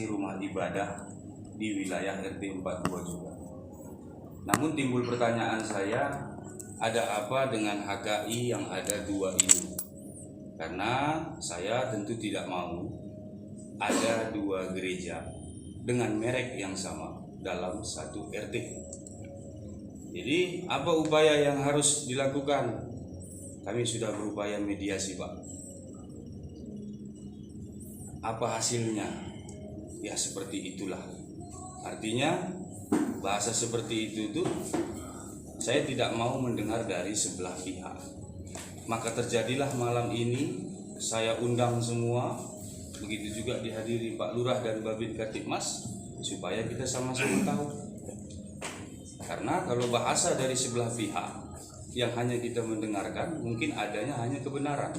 rumah ibadah di wilayah RT 42 juga. Namun timbul pertanyaan saya, ada apa dengan HKI yang ada dua ini? Karena saya tentu tidak mau ada dua gereja dengan merek yang sama dalam satu RT. Jadi apa upaya yang harus dilakukan? Kami sudah berupaya mediasi, Pak. Apa hasilnya? Ya seperti itulah. Artinya bahasa seperti itu saya tidak mau mendengar dari sebelah pihak. Maka terjadilah malam ini saya undang semua, begitu juga dihadiri Pak Lurah dan Babin Katipmas, supaya kita sama-sama tahu. Karena kalau bahasa dari sebelah pihak yang hanya kita mendengarkan, mungkin adanya hanya kebenaran.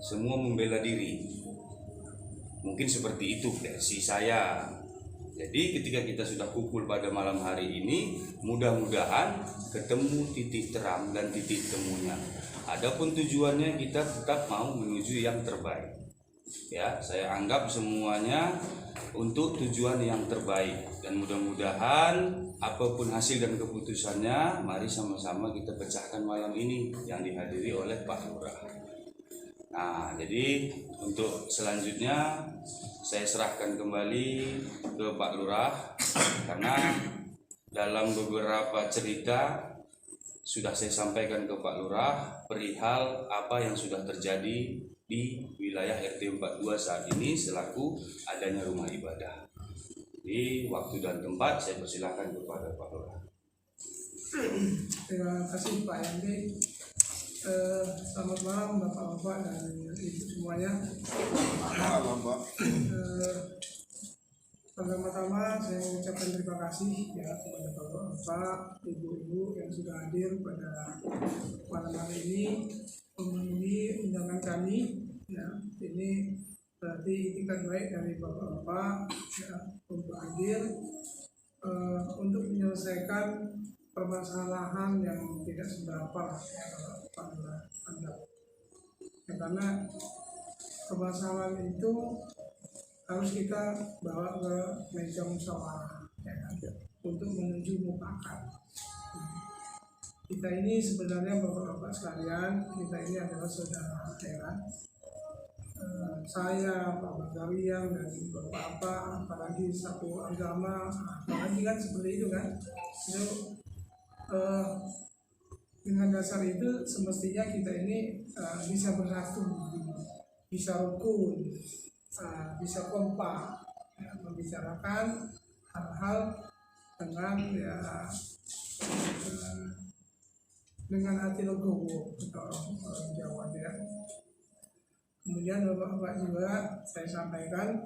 Semua membela diri. Mungkin seperti itu versi saya. Jadi ketika kita sudah kumpul pada malam hari ini, mudah-mudahan ketemu titik terang dan titik temunya. Adapun tujuannya kita tetap mau menuju yang terbaik. Ya, saya anggap semuanya untuk tujuan yang terbaik, dan mudah-mudahan apapun hasil dan keputusannya, mari sama-sama kita pecahkan malam ini yang dihadiri oleh Pak Lurah. Nah, jadi untuk selanjutnya saya serahkan kembali ke Pak Lurah, karena dalam beberapa cerita sudah saya sampaikan ke Pak Lurah perihal apa yang sudah terjadi di wilayah RT 42 saat ini selaku adanya rumah ibadah. Di waktu dan tempat saya persilahkan kepada Pak Lurah. Terima kasih Pak Yandi. Selamat malam Bapak-Bapak dan Ibu semuanya. Malam Pak. Pertama-tama saya mengucapkan terima kasih ya kepada Bapak-Bapak, Ibu-Ibu yang sudah hadir pada malam hari ini memenuhi undangan kami. Ya, ini berarti itikat baik dari Bapak-Bapak ya, untuk hadir untuk menyelesaikan permasalahan yang tidak seberapa ya, pada Anda. Ya, karena permasalahan itu harus kita bawa ke meja musyawarah ya, untuk menuju mufakat. Kita ini sebenarnya Bapak-Bapak sekalian, kita ini adalah saudara ya. Saya, Pak Bagarian dan Bapak-Bapak, apalagi satu agama, apalagi kan seperti itu kan. Itu dengan dasar itu semestinya kita ini bisa bersatu, bisa rukun, bisa kompak ya, membicarakan hal-hal dengan ya dengan hati legowo atau orang Jawa ya. Kemudian Bapak-Bapak juga saya sampaikan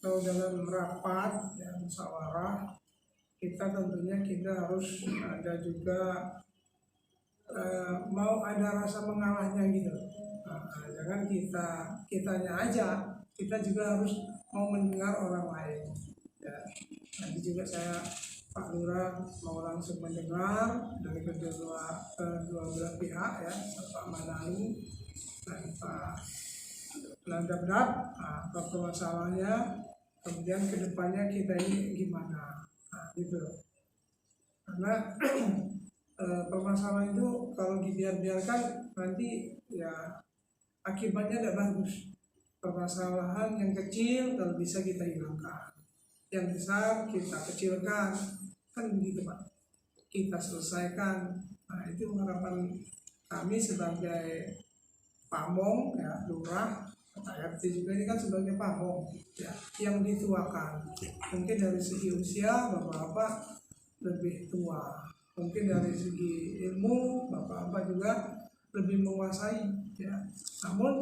kalau dalam rapat ya, musyawarah kita tentunya kita harus ada juga mau ada rasa mengalahnya gitu. Jangan kitanya aja, kita juga harus mau mendengar orang lain. Ya. Nanti juga saya Pak Lurah mau langsung mendengar dari kedua belah pihak ya, Pak Manalu dan Pak Landabdab apa masalahnya, kemudian kedepannya kita ini gimana. Gitu. Karena permasalahan itu kalau dibiarkan nanti ya akibatnya tidak bagus. Permasalahan yang kecil kalau bisa kita hilangkan, yang besar kita kecilkan, kan begitu Pak. Kita selesaikan. Nah itu harapan kami sebagai pamong ya, lurah, RT juga ini kan sebagai pamong ya, yang dituakan. Mungkin dari segi usia Bapak-Bapak lebih tua, mungkin dari segi ilmu Bapak-Bapak juga lebih menguasai ya. Namun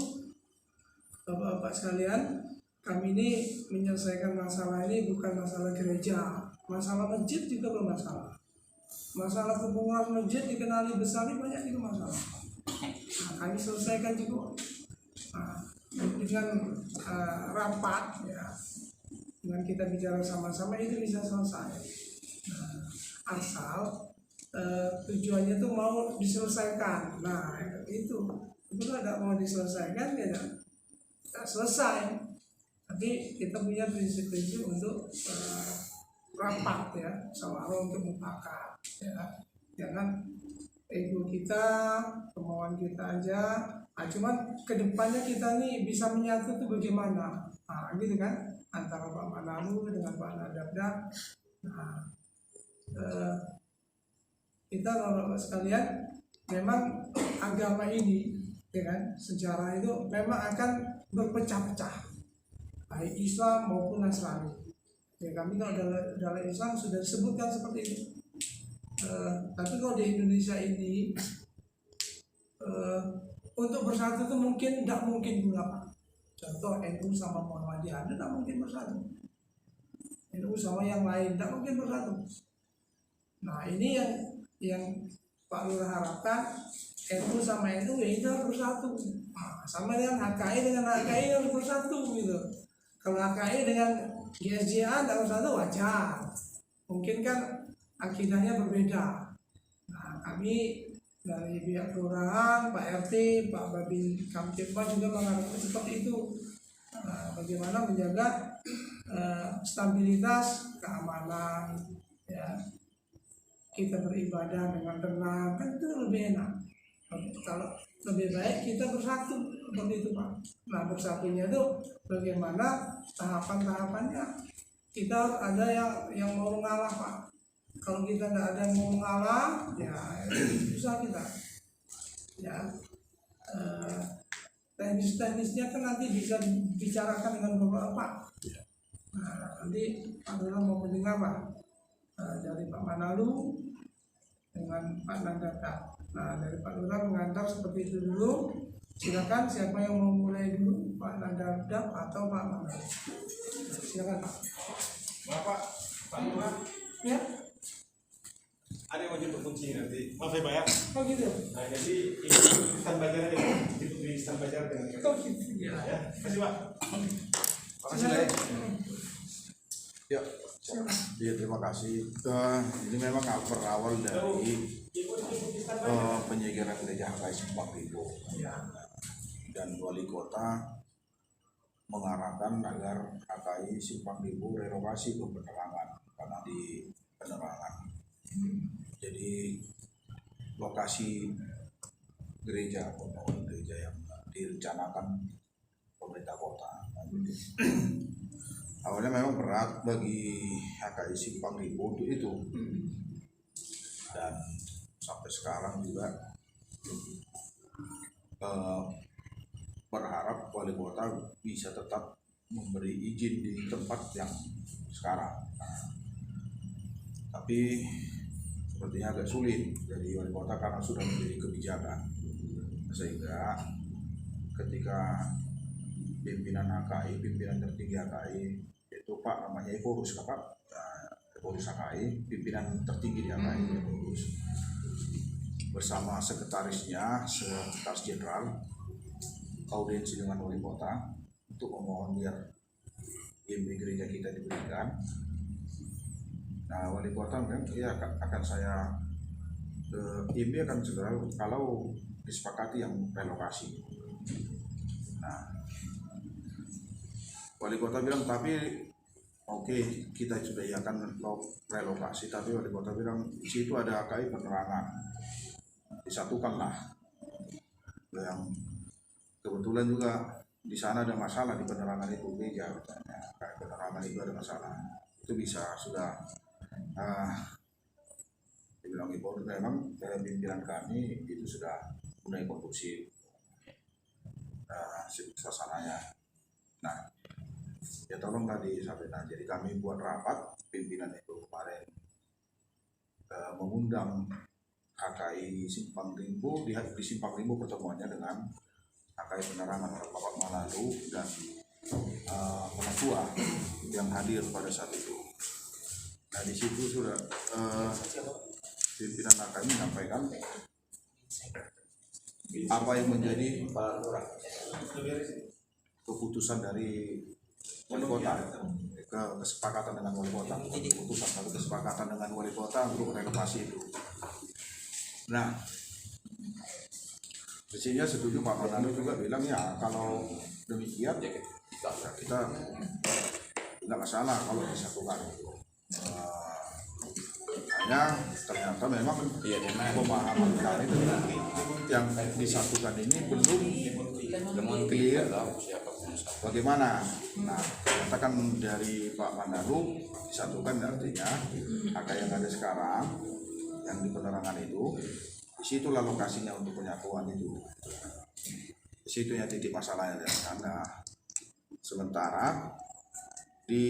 Bapak-Bapak sekalian, kami ini menyelesaikan masalah ini bukan masalah gereja, masalah masjid juga bermasalah. Masalah kepengurusan masjid dikenali besar ini banyak juga masalah. Nah, kami selesaikan juga. Nah, dengan rapat ya, dengan kita bicara sama-sama itu bisa selesai. Nah, asal tujuannya itu mau diselesaikan. Nah itu tidak mau diselesaikan ya selesai. Tapi kita punya prinsip-prinsip untuk rapat ya, musyawarah untuk mufakat ya. Jangan ego kita, kemauan kita aja. Nah, cuman kedepannya kita nih bisa menyatu tuh bagaimana? Nah, gitu kan, antara Pak Manalu dengan Pak Nadabda. Nah, kita kalau sekalian, memang agama ini, ya kan, sejarah itu memang akan berpecah-pecah, baik Islam maupun Nasrani. Ya, kami kalau dalam Islam sudah disebutkan seperti itu. Tapi kalau di Indonesia ini untuk bersatu itu mungkin tidak mungkin pula Pak. Contoh NU sama Muhammadiyah tidak mungkin bersatu. NU sama yang lain tidak mungkin bersatu. Nah ini yang Pak Lurah harapkan, NU sama NU ya itu harus bersatu. Nah, sama dengan HKI dengan HKI harus bersatu gitu. Kalau HKI dengan GSJA tidak bersatu wajar. Mungkin kan akidahnya berbeda. Nah, kami dari pihak kelurahan, Pak RT, Pak Babin Kamtipmas juga mengharapkan seperti itu. Bagaimana menjaga stabilitas, keamanan, ya. Kita beribadah dengan tenang, kan itu lebih enak. Kalau lebih baik kita bersatu seperti itu Pak. Nah bersatunya itu bagaimana tahapan-tahapannya. Kita ada yang mau ngalah Pak. Kalau kita nggak ada yang mau ngalah, ya susah kita. Ya teknis-teknisnya kan nanti bisa dibicarakan dengan Bapak. Nah, nanti Pak Lurah mau mendengar Pak dari Pak Manalu dengan Pak Nandata. Nah dari Pak Lurah mengantar seperti itu dulu. Silakan siapa yang mau mulai dulu, Pak Nandata atau Pak Manalu. Silakan Pak. Bapak, Pak Lurah, Ya. ada yang wajib berkunci nanti. Maaf ya Pak ya. Oh gitu. Nah, jadi ini stand belajar ya, di stand belajar dengan Oh gitu. Ya. ya. Terima kasih Pak. Makasih Lek. Ya, ya terima kasih. Ini memang berawal dari penyegeran gereja HKI Simpang Rimbo, dan wali kota mengarahkan agar HKI Simpang Rimbo relokasi ke penerangan karena di penerangan. Jadi lokasi gereja, pembangunan gereja yang direncanakan pemerintah kota. Awalnya memang berat bagi HKI Simpang Rimbo untuk itu, dan sampai sekarang juga berharap wali kota bisa tetap memberi izin di tempat yang sekarang. Tapi sepertinya agak sulit dari wali kota karena sudah menjadi kebijakan, sehingga ketika pimpinan HKI, pimpinan tertinggi HKI, itu Pak namanya Evorus Pak, Evorus HKI, pimpinan tertinggi di HKI Evorus, bersama sekretarisnya, sekretaris jenderal, audiensi dengan wali kota untuk memohon biar IMB gereja kita diberikan. Nah wali kota kan ya akan saya IMB akan segera kalau disepakati yang relokasi. Nah wali kota bilang tapi oke, kita sudah iakan relokasi, tapi wali kota bilang di situ ada HKI penerangan, disatukanlah. Yang kebetulan juga di sana ada masalah di penerangan itu gereja, kayak penerangan itu ada masalah, itu bisa sudah dibilang ibu memang pimpinan kami itu sudah mulai kondusif suasananya. Nah ya tolonglah disampaikan. Jadi kami buat rapat pimpinan itu kemarin mengundang HKI Simpang Rimbo di Simpang Rimbo, pertemuannya dengan HKI penerangan Bapak Manalu dan penatua yang hadir pada saat itu. Nah di situ sudah pimpinan HKI menyampaikan apa yang menjadi keputusan dari wali kota, kesepakatan dengan wali kota, keputusan atau kesepakatan dengan wali kota untuk renovasi itu. Nah Prinsipnya setuju Pak Manado juga bilang ya kalau demikian ya kita nggak masalah kalau disatukan. Hanya ternyata memang pemahaman kami tentang yang disatukan ini belum clear bagaimana. Nah, katakan dari Pak Manado disatukan artinya angka yang ada sekarang yang di penerangan itu, disitulah lokasinya untuk penyatuan itu. Disitunya titik masalahnya karena sementara di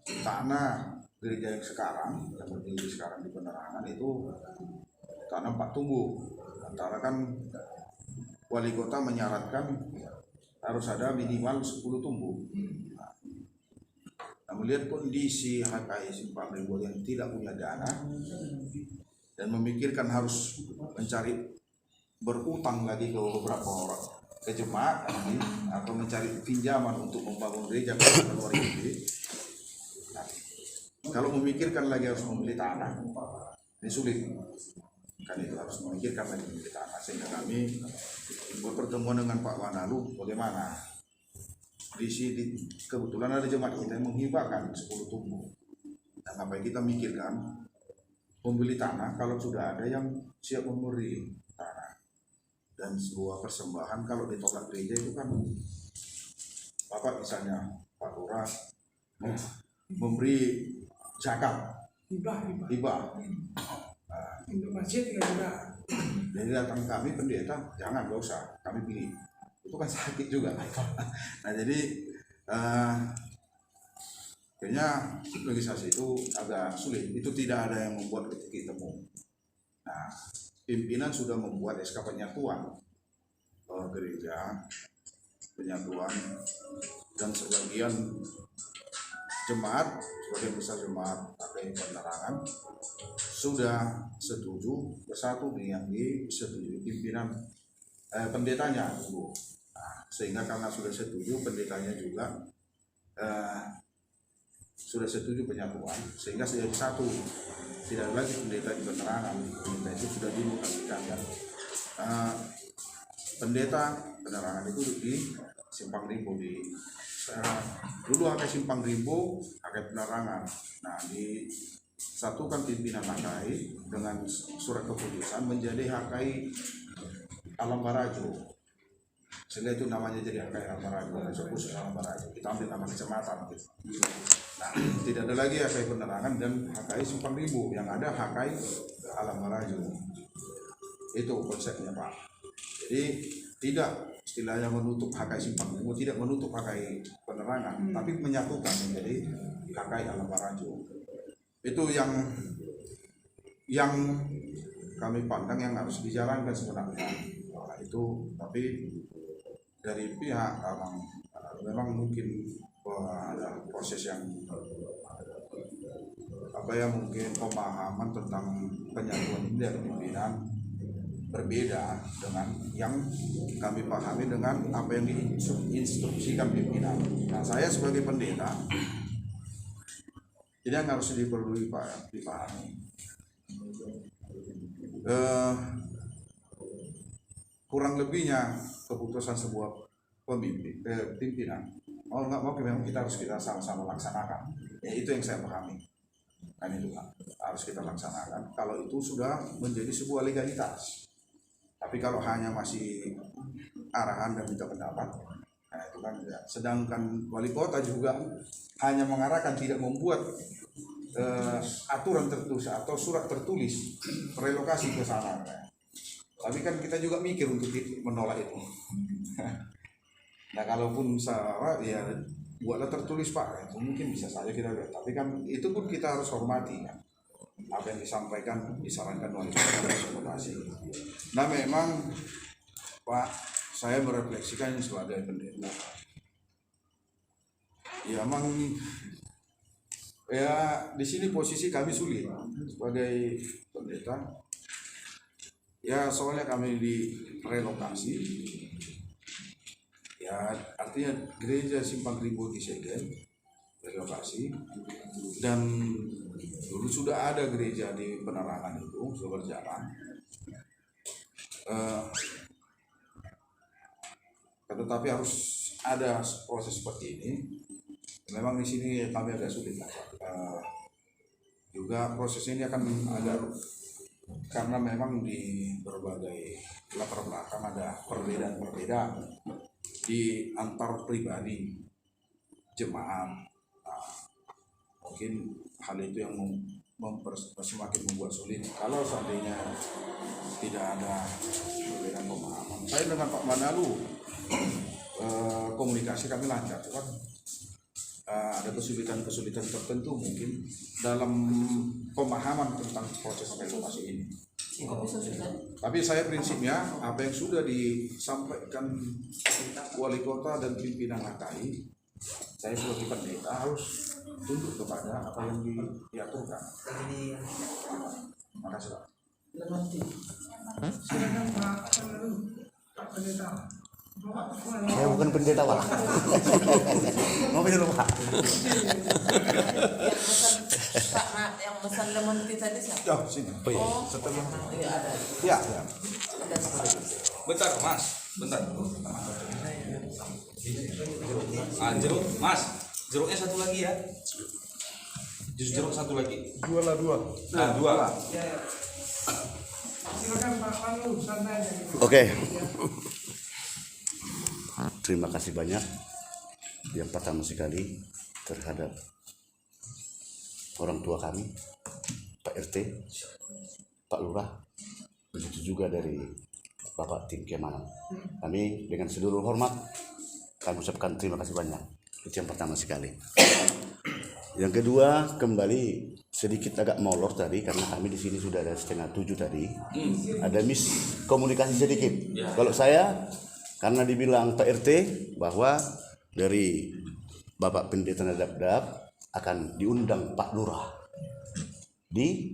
tanah gereja yang sekarang yang berdiri sekarang di penerangan itu tanah 4 tumbuh. Antara kan wali kota menyarankan harus ada minimal 10 tumbuh. Nah, melihat kondisi HKI Simpang Rimbo yang tidak punya dana dan memikirkan harus mencari berutang lagi ke beberapa orang ke jemaat atau mencari pinjaman untuk membangun gereja ke luar negeri. Nah, kalau memikirkan lagi harus membeli tanah, ini sulit. Kan itu harus memikirkan lagi membeli tanah. Sehingga kami berpertemuan dengan Pak Manado, bagaimana di sini kebetulan ada jemaat kita yang menghibahkan 10 tumbuh. Nah, ngapain kita mikirkan membeli tanah kalau sudah ada yang siap memberi tanah. Dan sebuah persembahan kalau ditolak gereja itu kan Bapak misalnya Pak Lurah memberi zakat hibah. Untuk masjid juga. Jadi datang kami pendeta jangan, gak usah, kami pilih. Itu kan sakit juga. Nah jadi kayaknya legislasi itu agak sulit. Itu tidak ada yang membuat titik temu. Nah pimpinan sudah membuat SK penyatuan gereja, penyatuan, dan sebagian jemaat, sebagian besar jemaat pakai penerangan sudah setuju bersatu dengan disetujui pimpinan pendetanya dulu. Nah, sehingga karena sudah setuju pendetanya juga sudah setuju penyatuan, sehingga jadi satu, tidak lagi pendeta di penerangan. Pendeta itu sudah dimutasikan kan. Pendeta penerangan itu di Simpang Rimbo di dulu HKI Simpang Rimbo, HKI penerangan. Nah disatukan pimpinan HKI dengan surat keputusan menjadi HKI Alam Barajo, sehingga itu namanya jadi HKI Alam Barajo, khusus Alam Barajo. Kita ambil nama kecamatan gitu. Nah tidak ada lagi HKI penerangan dan HKI Simpang Rimbo, yang ada HKI Alam Barajo. Itu konsepnya Pak. Jadi tidak istilahnya menutup HKI Simpang Rimbo, tidak menutup HKI penerangan, tapi menyatukan menjadi HKI Alam Barajo. Itu yang kami pandang yang harus dijalankan sebenarnya. Nah, itu tapi dari pihak memang mungkin ada proses yang mungkin pemahaman tentang penyatuan ini dari pimpinan berbeda dengan yang kami pahami dengan apa yang diinstruksikan pimpinan. Nah saya sebagai pendeta ini yang harus dipahami. Kurang lebihnya keputusan sebuah pimpinan mau nggak mau memang kita sama-sama laksanakan. Ya itu yang saya pahami. Kan itu harus kita laksanakan. Kalau itu sudah menjadi sebuah legalitas. Tapi kalau hanya masih arahan dan minta pendapat, nah itu kan ya. Sedangkan wali kota juga hanya mengarahkan, tidak membuat aturan tertulis atau surat tertulis relokasi ke sana. Tapi kan kita juga mikir untuk menolak itu. Nah kalaupun salah ya buatlah tertulis Pak, itu mungkin bisa saja kita lihat. Tapi kan itu pun kita harus hormati kan. Apa yang disarankan oleh konsultasi. Nah memang Pak, saya merefleksikan sebagai pendeta. Ya memang ya di sini posisi kami sulit sebagai pendeta. Ya soalnya kami direlokasi. Ya artinya gereja Simpang Rimbo disegel, relokasi, dan dulu sudah ada gereja di penerangan itu sudah berjalan. tetapi harus ada proses seperti ini. Memang di sini kami agak sulit lah. Juga proses ini akan agak karena memang di berbagai latar belakang ada perbedaan-perbedaan di antar pribadi jemaah. Nah, mungkin hal itu yang semakin membuat sulit. Kalau seandainya tidak ada perbedaan pemahaman, saya dengan Pak Manalu komunikasi kami lancar, kan ada kesulitan-kesulitan tertentu mungkin dalam pemahaman tentang proses relokasi ini. Tapi saya prinsipnya apa yang sudah disampaikan wali kota dan pimpinan HKI, saya sebagai pendeta harus tunduk kepada apa yang diaturkan. Makasih Pak. Silakan Pak Pendeta. Saya bukan pendeta Pak. Mau dulu Pak. Yang pesan lemon tea tadi siapa? Ya, sini. Oh iya. Setelah Iya ada. ya. Ada sekali. Bentar Mas, bentar. Jeruk Mas, jeruknya satu lagi ya. Jus jeruk satu lagi. Dua. Dua. Silakan Pak Manu, santai aja. Oke. Terima kasih banyak. Yang pertama sekali terhadap orang tua kami, Pak RT, Pak Lurah, begitu juga dari Bapak Tim Keamanan. Kami dengan seluruh hormat kami ucapkan terima kasih banyak. Itu yang pertama sekali. Yang kedua, kembali sedikit agak molor tadi karena kami di sini sudah ada 6:30 tadi. Ada miskomunikasi sedikit. Kalau saya karena dibilang Pak RT bahwa dari Bapak Pendeta Nadab akan diundang Pak Lurah di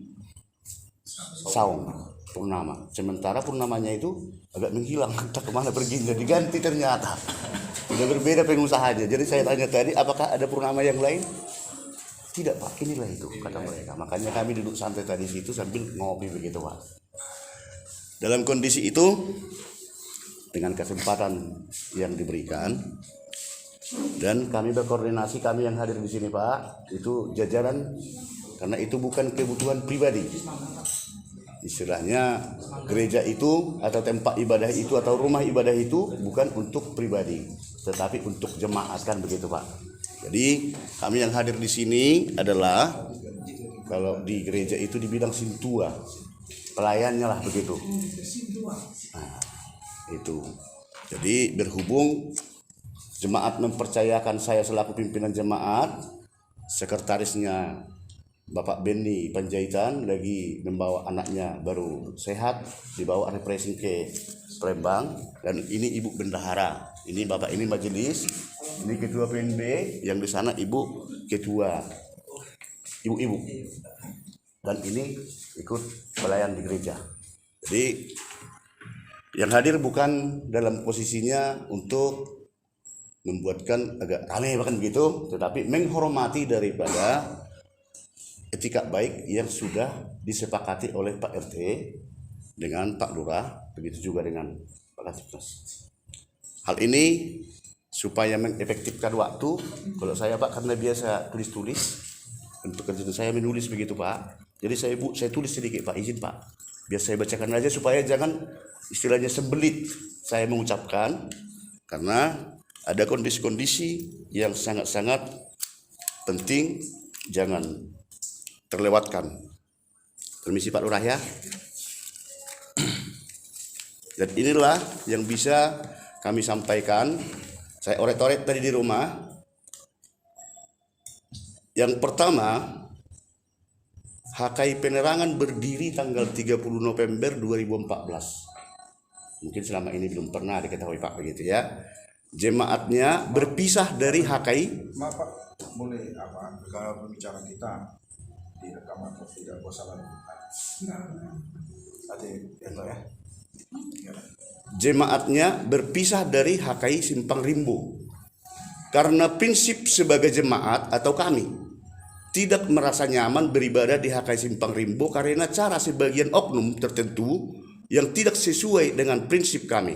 Saung Purnama. Sementara Purnamanya itu agak menghilang, entah kemana perginya, diganti ternyata. Sudah berbeda pengusahanya. Jadi saya tanya tadi, apakah ada Purnama yang lain? Tidak Pak, inilah itu kata mereka. Makanya kami duduk santai tadi situ sambil ngopi begitu Pak. Dalam kondisi itu, dengan kesempatan yang diberikan, dan kami berkoordinasi, kami yang hadir di sini Pak, itu jajaran, karena itu bukan kebutuhan pribadi. Istilahnya gereja itu atau tempat ibadah itu atau rumah ibadah itu bukan untuk pribadi, tetapi untuk jemaat kan begitu Pak. Jadi kami yang hadir di sini adalah kalau di gereja itu di bidang sintua, pelayannya lah begitu. Nah, itu. Jadi berhubung jemaat mempercayakan saya selaku pimpinan jemaat, sekretarisnya Bapak Benny Panjaitan lagi membawa anaknya baru sehat, dibawa refreshing ke Palembang, dan ini Ibu Bendahara, ini Bapak ini majelis, ini ketua PNB, yang di sana Ibu ketua ibu-ibu, dan ini ikut pelayan di gereja. Jadi yang hadir bukan dalam posisinya untuk membuatkan agak ramai bahkan begitu, tetapi menghormati daripada etika baik yang sudah disepakati oleh Pak RT dengan Pak Lurah, begitu juga dengan Pak Kasipnas. Hal ini supaya mengefektifkan waktu. Kalau saya Pak karena biasa tulis-tulis, untuk kerjaan saya menulis begitu Pak. Jadi saya tulis sedikit Pak, izin Pak. Biar saya bacakan aja supaya jangan istilahnya sembelit saya mengucapkan, karena ada kondisi-kondisi yang sangat-sangat penting jangan terlewatkan. Permisi Pak Lurah ya. Dan inilah yang bisa kami sampaikan. Saya orek-orek tadi di rumah. Yang pertama, HKI Penerangan berdiri tanggal 30 November 2014. Mungkin selama ini belum pernah diketahui Pak begitu ya. Jemaatnya berpisah dari HKI. Maaf Pak, boleh kalau berbicara kita di rekaman tidak bosan ya. Jemaatnya berpisah dari HKI Simpang Rimbo karena prinsip sebagai jemaat atau kami tidak merasa nyaman beribadah di HKI Simpang Rimbo karena cara sebagian oknum tertentu yang tidak sesuai dengan prinsip kami.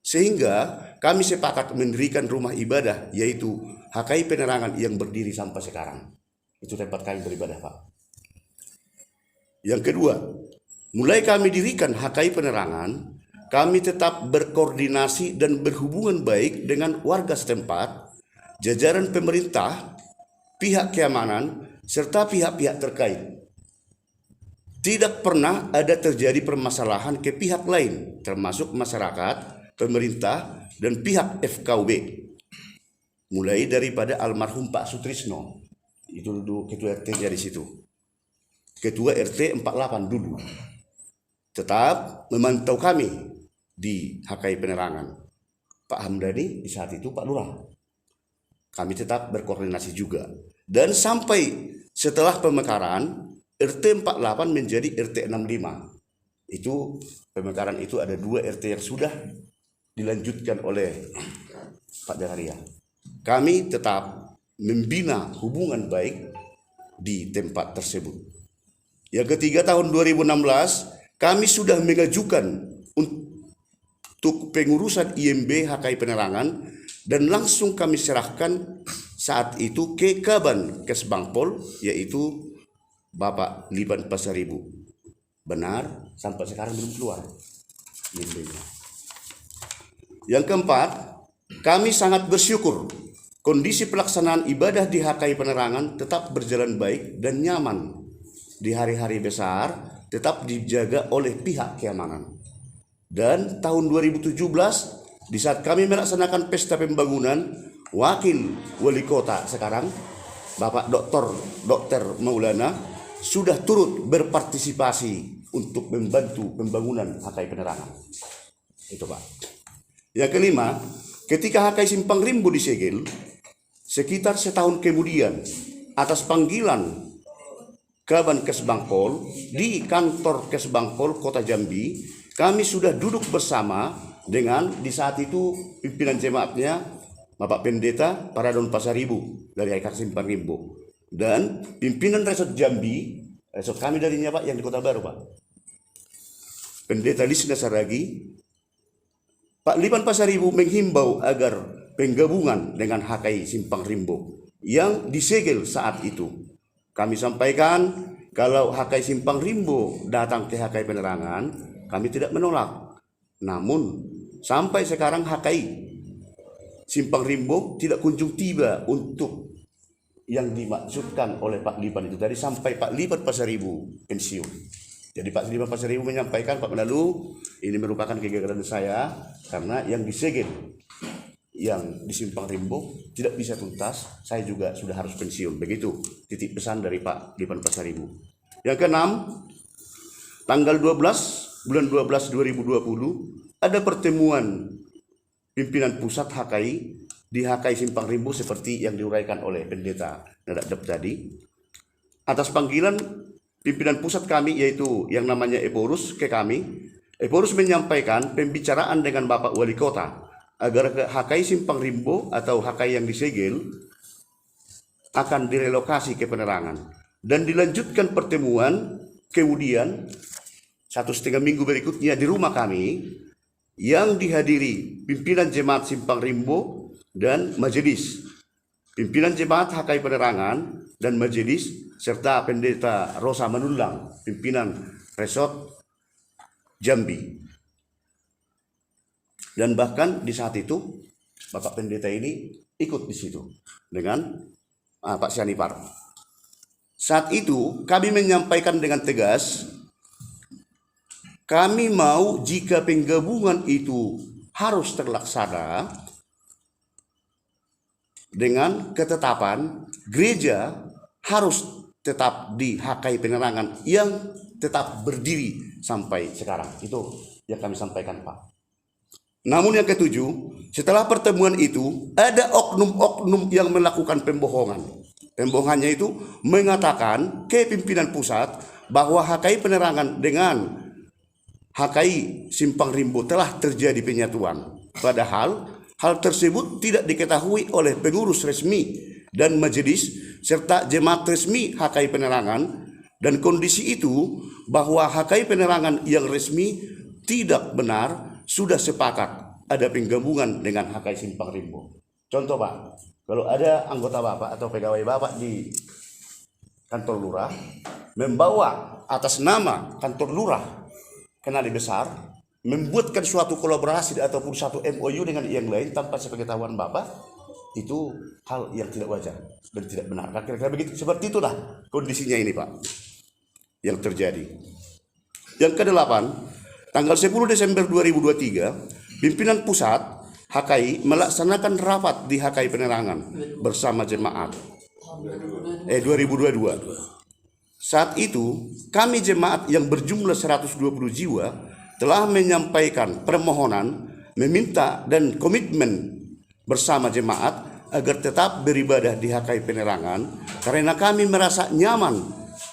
Sehingga kami sepakat mendirikan rumah ibadah, yaitu HKI Penerangan yang berdiri sampai sekarang. Itu tempat kami beribadah, Pak. Yang kedua, mulai kami dirikan HKI Penerangan, kami tetap berkoordinasi dan berhubungan baik dengan warga setempat, jajaran pemerintah, pihak keamanan, serta pihak-pihak terkait. Tidak pernah ada terjadi permasalahan ke pihak lain, termasuk masyarakat, pemerintah, dan pihak FKUB. Mulai daripada almarhum Pak Sutrisno, itu dulu ketua RT dari situ. Ketua RT 48 dulu. Tetap memantau kami di HKI Penerangan. Pak Hamdani di saat itu Pak Lurah. Kami tetap berkoordinasi juga. Dan sampai setelah pemekaran, RT 48 menjadi RT 65. Itu pemekaran itu ada 2 RT yang sudah dilanjutkan oleh Pak Jakaria. Kami tetap membina hubungan baik di tempat tersebut. Yang ketiga, tahun 2016 kami sudah mengajukan untuk pengurusan IMB HKI Penerangan dan langsung kami serahkan saat itu ke Kaban Kesbangpol, yaitu Bapak Liban Pasaribu. Benar, sampai sekarang belum keluar IMB-nya. Yang keempat, kami sangat bersyukur kondisi pelaksanaan ibadah di HKI Penerangan tetap berjalan baik dan nyaman. Di hari-hari besar tetap dijaga oleh pihak keamanan. Dan tahun 2017, di saat kami melaksanakan pesta pembangunan, Wakil Wali Kota sekarang, Bapak Dr. Maulana, sudah turut berpartisipasi untuk membantu pembangunan HKI Penerangan. Itu, Pak. Yang kelima, ketika HKI Simpang Rimbo disegel, sekitar setahun kemudian, atas panggilan Kaban Kesbangpol di kantor Kesbangpol Kota Jambi, kami sudah duduk bersama dengan di saat itu pimpinan jemaatnya Bapak Pendeta Paradon Pasaribu dari HKI Simpang Rimbo dan pimpinan Resort Jambi, resort kami darinya Pak yang di Kota Baru Pak, Pendeta Lisna Saragi. Pak Liban Pasaribu menghimbau agar penggabungan dengan HKI Simpang Rimbo yang disegel saat itu. Kami sampaikan kalau HKI Simpang Rimbo datang ke HKI Penerangan, kami tidak menolak. Namun sampai sekarang HKI Simpang Rimbo tidak kunjung tiba untuk yang dimaksudkan oleh Pak Liban itu tadi sampai Pak Liban Pasaribu pensiun. Jadi Pak Liban Pasaribu menyampaikan, Pak Menalu, ini merupakan kegagalan saya karena yang disegel yang di Simpang Rimbo tidak bisa tuntas, saya juga sudah harus pensiun. Begitu titik pesan dari Pak Liban Pasaribu. Yang keenam, tanggal 12 bulan 12 2020 ada pertemuan pimpinan pusat HKI di HKI Simpang Rimbo seperti yang diuraikan oleh Pendeta Nadab tadi. Atas panggilan pimpinan pusat kami yaitu yang namanya Eporus ke kami, Eporus menyampaikan pembicaraan dengan Bapak Wali Kota agar HKI Simpang Rimbo atau HKI yang disegel akan direlokasi ke Penerangan. Dan dilanjutkan pertemuan kemudian 1,5 minggu berikutnya di rumah kami yang dihadiri pimpinan jemaat Simpang Rimbo dan majelis. Pimpinan jemaat HKI Penerangan dan majelis serta Pendeta Rosa Manulang, pimpinan Resort Jambi. Dan bahkan di saat itu Bapak Pendeta ini ikut di situ dengan Pak Sianipar. Saat itu kami menyampaikan dengan tegas, kami mau jika penggabungan itu harus terlaksana dengan ketetapan gereja harus tetap di HKI Penerangan yang tetap berdiri sampai sekarang. Itu yang kami sampaikan Pak. Namun yang ketujuh, setelah pertemuan itu ada oknum-oknum yang melakukan pembohongan. Pembohongannya itu mengatakan ke pimpinan pusat bahwa HKI Penerangan dengan HKI Simpang Rimbo telah terjadi penyatuan. Padahal hal tersebut tidak diketahui oleh pengurus resmi dan majelis serta jemaat resmi HKI Penerangan, dan kondisi itu bahwa HKI Penerangan yang resmi tidak benar sudah sepakat ada penggabungan dengan HKI Simpang Rimbo. Contoh Pak, kalau ada anggota Bapak atau pegawai Bapak di kantor lurah membawa atas nama kantor lurah Kenali Besar, membuatkan suatu kolaborasi ataupun satu MOU dengan yang lain tanpa sepengetahuan Bapak, itu hal yang tidak wajar dan tidak benar. Kira-kira begitu, seperti itulah kondisinya ini Pak yang terjadi. Yang ke-8, tanggal 10 Desember 2023, pimpinan pusat HKI melaksanakan rapat di HKI Penerangan bersama jemaat 2022. Saat itu kami jemaat yang berjumlah 120 jiwa telah menyampaikan permohonan meminta dan komitmen bersama jemaat agar tetap beribadah di HKI Penerangan karena kami merasa nyaman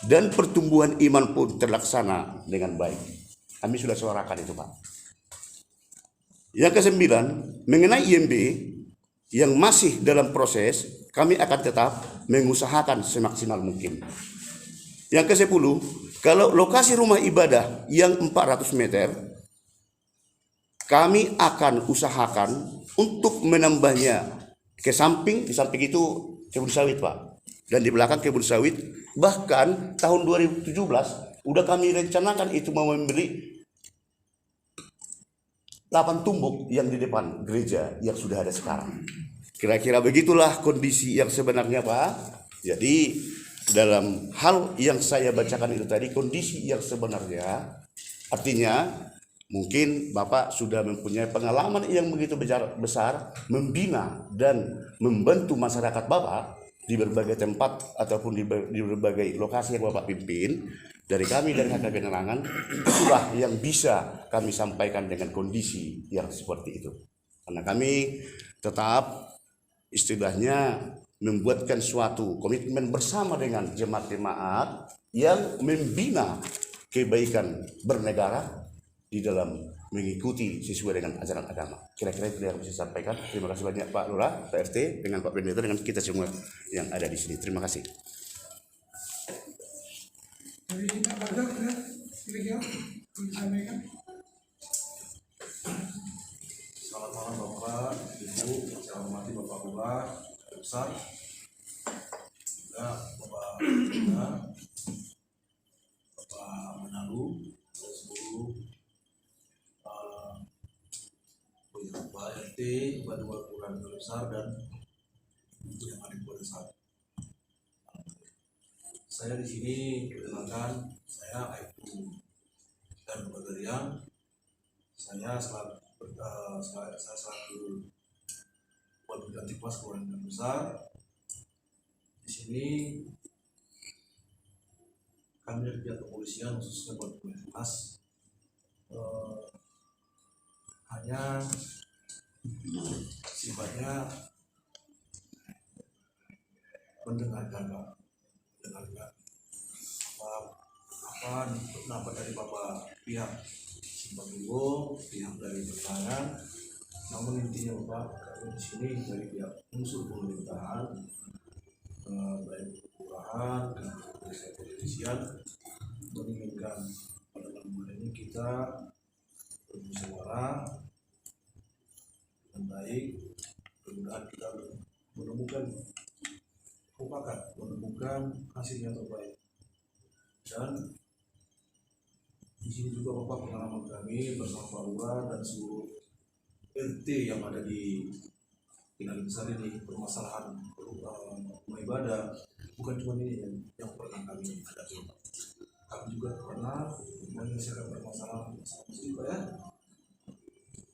dan pertumbuhan iman pun terlaksana dengan baik. Kami sudah suarakan itu Pak. Yang ke-9, mengenai IMB yang masih dalam proses, kami akan tetap mengusahakan semaksimal mungkin. Yang ke-10, kalau lokasi rumah ibadah yang 400 meter, kami akan usahakan untuk menambahnya ke samping, di samping itu kebun sawit Pak. Dan di belakang kebun sawit, bahkan tahun 2017 udah kami rencanakan itu mau membeli 8 tumbuk yang di depan gereja yang sudah ada sekarang. Kira-kira begitulah kondisi yang sebenarnya Pak. Jadi dalam hal yang saya bacakan itu tadi, kondisi yang sebenarnya artinya mungkin Bapak sudah mempunyai pengalaman yang begitu besar membina dan membantu masyarakat Bapak di berbagai tempat ataupun di berbagai lokasi yang Bapak pimpin. Dari kami dari HKI Penerangan, itulah yang bisa kami sampaikan dengan kondisi yang seperti itu. Karena kami tetap istilahnya membuatkan suatu komitmen bersama dengan jemaat-jemaat yang membina kebaikan bernegara di dalam mengikuti sesuai dengan ajaran agama. Kira-kira itu yang bisa sampaikan. Terima kasih banyak Pak Lurah, Pak RT, dengan Pak Pendeta, dengan kita semua yang ada di sini. Terima kasih. Dari Pak Bagdad, kira-kira disampaikan. Selamat malam Bapak, Ibu, yang saya hormati Bapak Lurah, Besar, juga Bapak Pendeta, Bapak Menalu, dan seluruh Pak RT, Pak Dua Kelurahan Besar, dan untuk yang ada pada saat. Saya di sini perkenalkan, saya Aibtu dan Bagarian. Saya selaku Wakil Katipas Kelurahan Besar. Di sini kami dari pihak kepolisian khususnya buat Mas hanya sifatnya mendengarkan apa pendapat dari Bapak pihak Simpang Rimbo, pihak dari Penerangan. Namun intinya Bapak, kami di sini dari pihak unsur pemerintahan, baik kelurahan dan kepolisian menginginkan pada malam ini kita bermusyawarah dengan baik, mudah-mudahan kita menemukan hasil yang terbaik. Dan di sini juga Bapak, pengalaman kami bersama Pak Lurah dan seluruh RT yang ada di Kenali Besar ini, permasalahan rumah ibadah bukan cuma ini yang pernah kami hadapi. Kami juga pernah menyelesaikan permasalahan juga ya.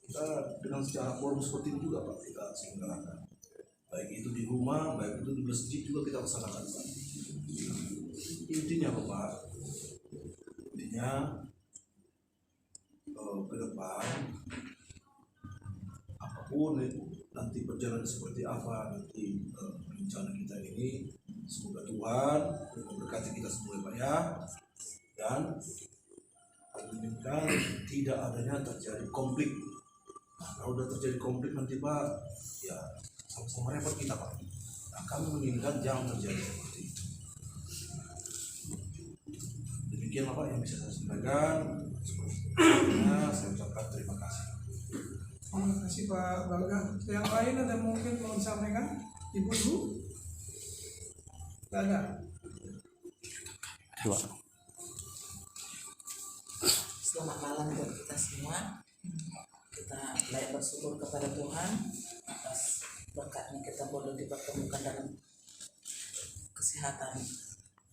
Kita dengan secara forum seperti ini juga Pak, kita selenggarakan. Baik itu di rumah, baik itu di masjid juga kita laksanakan Pak. Intinya Bapak, ke depan apapun nanti berjalan seperti apa nanti rencana kita ini, semoga Tuhan memberkati kita semua Pak ya, dan menginginkan tidak adanya terjadi konflik. Nah, kalau udah terjadi konflik nanti Pak, ya sama-sama repot kita Pak. Nah, kami menginginkan jangan terjadi seperti itu. Demikian Pak yang bisa saya sampaikan. semuanya saya ucapkan terima kasih. Terima kasih Pak Bangga. Yang lain ada mungkin mau disampaikan? Ibu-ibu? Tidak ada. Dua. Selamat malam buat kita semua. Kita layak bersyukur kepada Tuhan atas berkatnya kita boleh dipertemukan dalam kesehatan.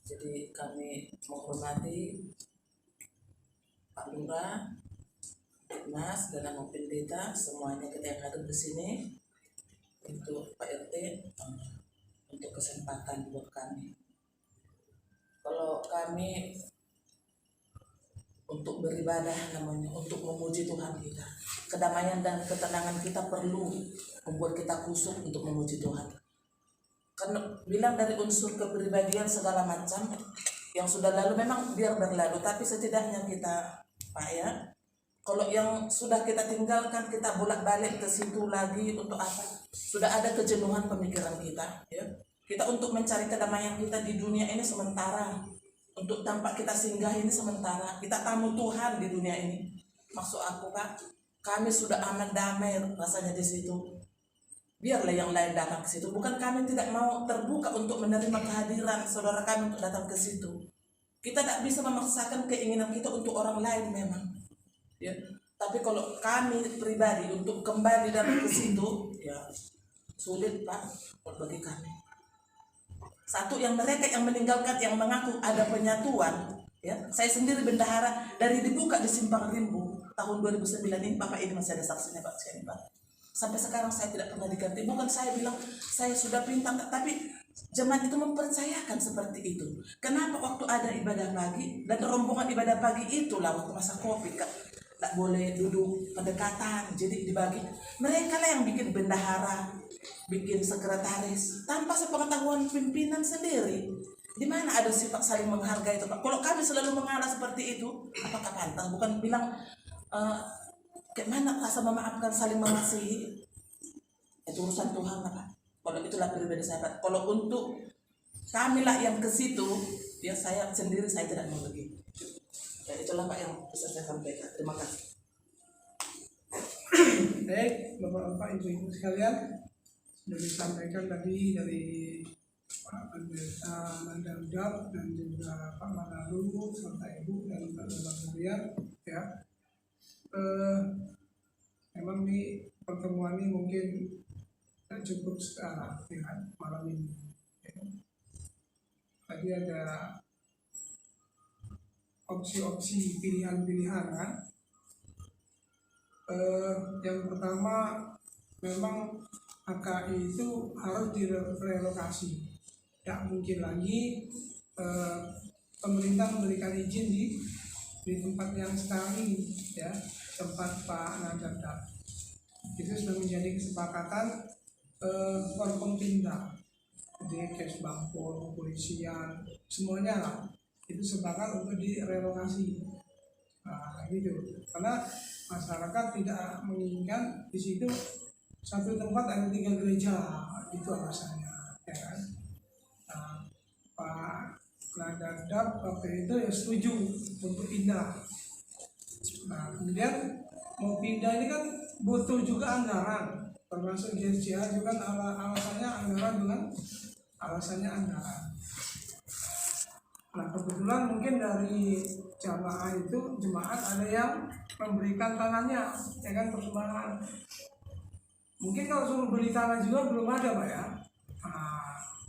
Jadi kami menghormati Pak Lurah, Mas, dan Nama Pendeta, semuanya kita yang hadir di sini, untuk Pak RT, untuk kesempatan buat kami. Kalau kami untuk beribadah namanya, untuk memuji Tuhan kita. Kedamaian dan ketenangan kita perlu membuat kita khusyuk untuk memuji Tuhan. Karena bilang dari unsur kepribadian segala macam yang sudah lalu memang biar berlalu, tapi setidaknya kita, Pak ya, kalau yang sudah kita tinggalkan kita bolak-balik ke situ lagi untuk apa? Sudah ada kejenuhan pemikiran kita, ya. Kita untuk mencari kedamaian kita di dunia ini sementara. Untuk tampak kita singgah ini sementara. Kita tamu Tuhan di dunia ini. Maksud aku Pak, kami sudah aman damai rasanya di situ. Biarlah yang lain datang ke situ. Bukan kami tidak mau terbuka untuk menerima kehadiran saudara kami untuk datang ke situ. Kita tidak bisa memaksakan keinginan kita untuk orang lain memang. Ya. Tapi kalau kami pribadi untuk kembali dalam ke situ, ya sulit Pak bagi kami. Satu yang mereka yang meninggalkan yang mengaku ada penyatuan, ya. Saya sendiri bendahara dari dibuka di Simpang Rimbu tahun 2009 ini, Bapak ini masih ada saksinya Pak sekali Pak. Sampai sekarang saya tidak pernah diganti. Bukan saya bilang saya sudah pintar, tapi jemaat itu mempercayakan seperti itu. Kenapa waktu ada ibadah pagi dan rombongan ibadah pagi itulah waktu masa Covid Kak, tidak boleh duduk pendekatan, jadi dibagi. Mereka lah yang bikin bendahara, bikin sekretaris tanpa sepengetahuan pimpinan sendiri. Di mana ada sifat saling menghargai itu Pak? Kalau kami selalu mengalah seperti itu, apakah pantas? Bukan bilang kayak mana rasa memaafkan, saling mengasihi, itu urusan Tuhan Pak. Kalau itulah pribadi saya Pak. Kalau untuk kami lah yang ke situ, ya saya sendiri saya tidak mau pergi. Ya, itulah Pak yang bisa saya sampaikan. Terima kasih. Baik, Bapak-bapak, Ibu-ibu sekalian, sudah disampaikan tadi dari Pak Pendeta Mandardap dan juga Pak Manalu serta Ibu dan Pak Murian, ya. Memang nih pertemuan ini mungkin tidak cukup sekarang ya, malam ini. Ya. Tadi ada opsi-opsi pilihan-pilihan kan. Yang pertama memang HKI itu harus direlokasi. Tidak mungkin lagi pemerintah memberikan izin di tempat yang sekarang ini, ya, tempat Pak Nadardap. Itu sudah menjadi kesepakatan Forkompinda, jadi Kesbangpol, kepolisian, semuanya lah itu sepakat untuk direlokasi. Nah, gitu. Karena masyarakat tidak menginginkan di situ satu tempat ada 3 gereja, itu alasannya, ya kan? Nah, Pak Nadardap waktu itu ya setuju untuk pindah. Nah, kemudian mau pindah ini kan butuh juga anggaran, termasuk GSCA juga alasannya anggaran dengan alasannya anggaran. Nah, kebetulan mungkin dari jemaat ada yang memberikan tanahnya, ya kan, persembahan. Mungkin kalau suruh beli tanah juga belum ada Pak ya.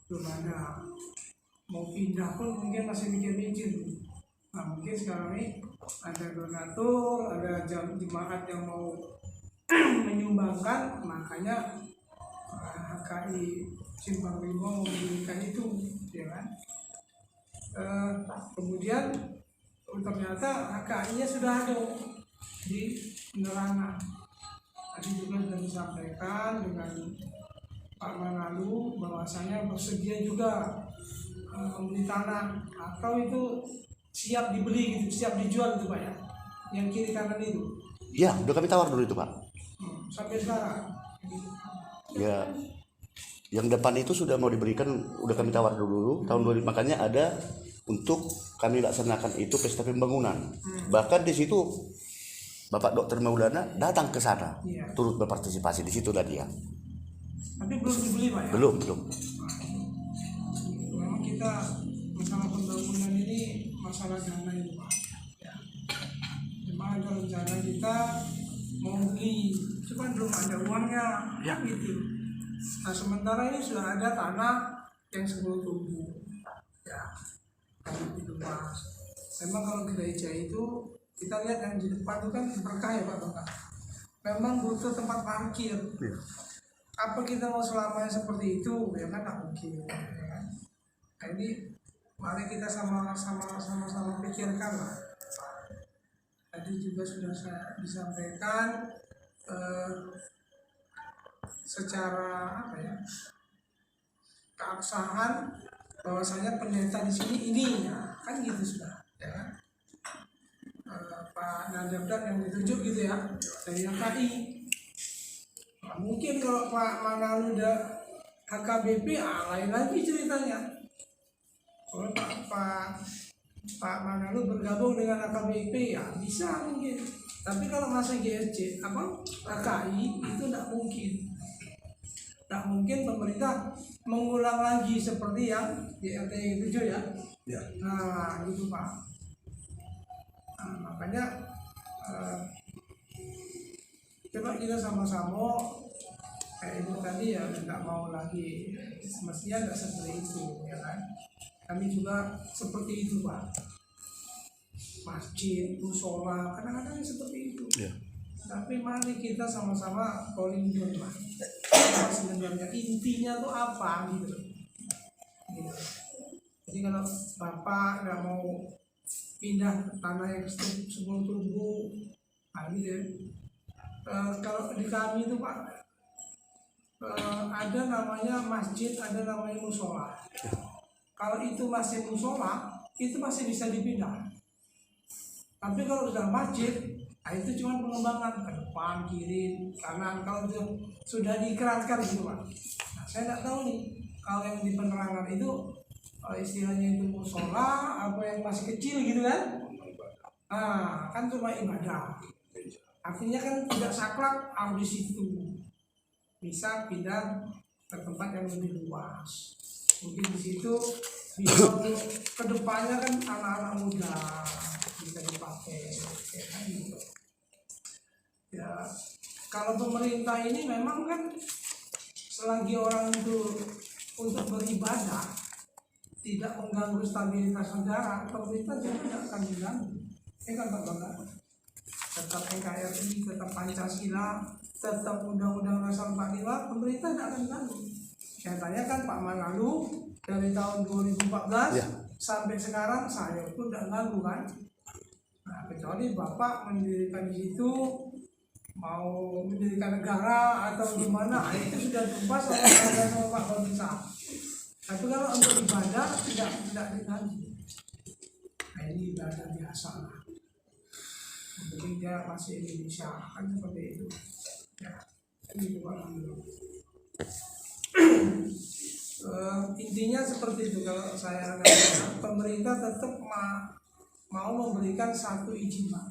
Belum ada. Mau pindah pun mungkin masih mikir-mikir. Nah, mungkin sekarang ini ada donatur, ada jemaat yang mau menyumbangkan, makanya HKI Simpang Rimau memberikan itu, ya kan. Kemudian ternyata HKI-nya sudah ada di penerangan. Tadi juga sudah disampaikan dengan Pak Manalu bahwasanya bersedia juga membeli tanah atau itu siap dibeli gitu, siap dijual gitu Pak ya, yang kiri kanan itu. Ya, udah kami tawar dulu itu Pak. Sampai sekarang. Ya, yang depan itu sudah mau diberikan, udah kami tawar dulu tahun 2000, makanya ada untuk kami laksanakan itu pesta pembangunan. Bahkan di situ Bapak Dr. Maulana datang ke sana, Iya. turut berpartisipasi di situ tadi ya. Tapi belum dibeli Pak ya. Belum. Memang kita masalah pembangunan ini masalah dana itu Pak. Ya. Memang ada rencana kita mau beli, cuma belum ada uangnya, ya gitu. Nah sementara ini sudah ada tanah yang sebelum tumbuh, ya, tanah itu Mas. Memang kalau gereja itu kita lihat yang di depan itu kan berkah ya Pak Bapak. Memang butuh tempat parkir. Apa kita mau selamanya seperti itu? Ya kan tak mungkin. Ya kan? Nah ini mari kita sama-sama pikirkan lah. Tadi juga sudah saya disampaikan secara apa ya, keabsahan bahwasanya pendeta di sini ini ya, kan gitu sudah ya kan. Pak Nadabdak yang ditunjuk gitu ya dari HKI. Nah, mungkin kalau Pak Manalu udah HKBP lain lagi ceritanya. Kalau Pak Manalu bergabung dengan HKBP ya bisa mungkin. Tapi kalau masih GSC HKI itu tidak mungkin. Tidak mungkin pemerintah mengulang lagi seperti yang di RT 7 ya. Nah gitu Pak. Nah, makanya coba kita sama-sama kayak itu tadi ya, nggak mau lagi, semestinya nggak seperti itu ya kan. Kami juga seperti itu Pak, masjid, musola kadang-kadang seperti itu Ya. tapi mari kita sama-sama calling dulu Pak, apa sebenarnya intinya tuh apa gitu. Jadi kalau Bapak nggak mau pindah ke tanah yang sebelum tumbuh, nah gitu ya. Kalau di kami itu Pak ada namanya masjid, ada namanya musola. Kalau itu masih musola, itu masih bisa dipindah. Tapi kalau sudah masjid, nah itu cuma pengembangan ke depan, kiri, kanan. Kalau itu sudah diikeratkan gitu Pak. Nah, saya nggak tahu nih kalau yang di penerangan itu istilahnya itu musola apa yang masih kecil gitu kan. Nah kan cuma ibadah, artinya kan tidak saklek di situ, bisa pindah ke tempat yang lebih luas. Mungkin di situ bisa untuk kedepannya kan anak-anak muda bisa dipakai ya kan gitu. Ya kalau pemerintah ini memang kan selagi orang itu untuk beribadah tidak mengganggu stabilitas negara, pemerintah juga tidak akan mengganggu. Ini kan Pak Bangga, tetap NKRI, tetap Pancasila, tetap Undang-Undang Dasar 45, pemerintah tidak akan mengganggu. Saya tanyakan Pak Manalu dari tahun 2014 sampai sekarang saya pun tidak mengganggu kan. Nah, kecuali Bapak mendirikan di situ mau mendirikan negara atau gimana, itu sudah dibahas sama Pak Komisa. Tapi kalau untuk ibadah tidak diganggu. Nah, ini ibadah biasa lah. Mungkin dia masih Indonesia kan seperti itu. Ya, ini Pak. Intinya seperti itu kalau saya katakan, pemerintah tetap mau memberikan satu izin Pak.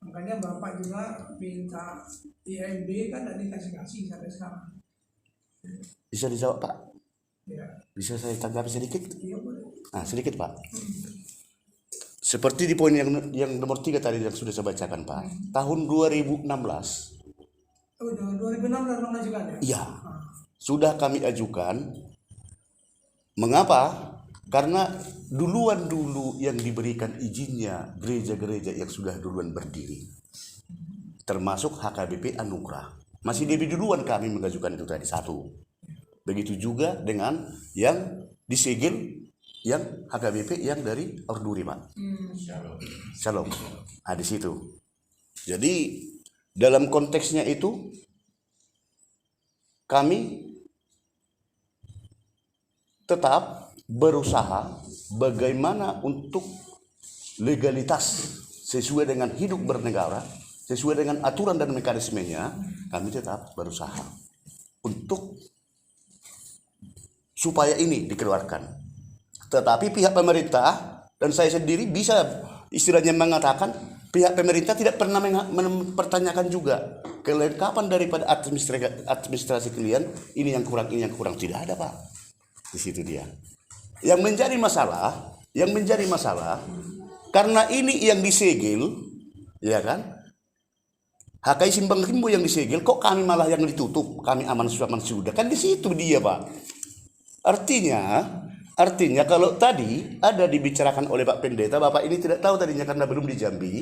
Makanya Bapak juga minta IMB kan tidak dikasih sampai sekarang. Bisa dijawab Pak? Ya. Bisa saya tanggapi sedikit? Iya boleh. Nah, sedikit Pak. Seperti di poin yang nomor 3 tadi yang sudah saya bacakan Pak. Tahun 2016. Oh, 2006 sudah mengajukan ya? Iya. Sudah kami ajukan. Mengapa? Karena duluan yang diberikan izinnya gereja-gereja yang sudah duluan berdiri. Termasuk HKBP Anugerah. Masih lebih duluan kami mengajukan itu tadi satu. Begitu juga dengan yang disegel yang HKBP yang dari Orduri Pak. Shalom. Nah, di situ. Jadi dalam konteksnya itu kami tetap berusaha bagaimana untuk legalitas sesuai dengan hidup bernegara, sesuai dengan aturan dan mekanismenya, kami tetap berusaha untuk supaya ini dikeluarkan. Tetapi pihak pemerintah dan saya sendiri bisa istilahnya mengatakan pihak pemerintah tidak pernah mempertanyakan juga kelengkapan daripada administrasi kalian, ini yang kurang, tidak ada Pak. Di situ dia. Yang menjadi masalah karena ini yang disegel, ya kan? HKI Simpang Rimbo yang disegel, kok kami malah yang ditutup, kami aman sudah. Kan di situ dia Pak. Artinya kalau tadi ada dibicarakan oleh Pak Pendeta, Bapak ini tidak tahu tadinya karena belum di Jambi,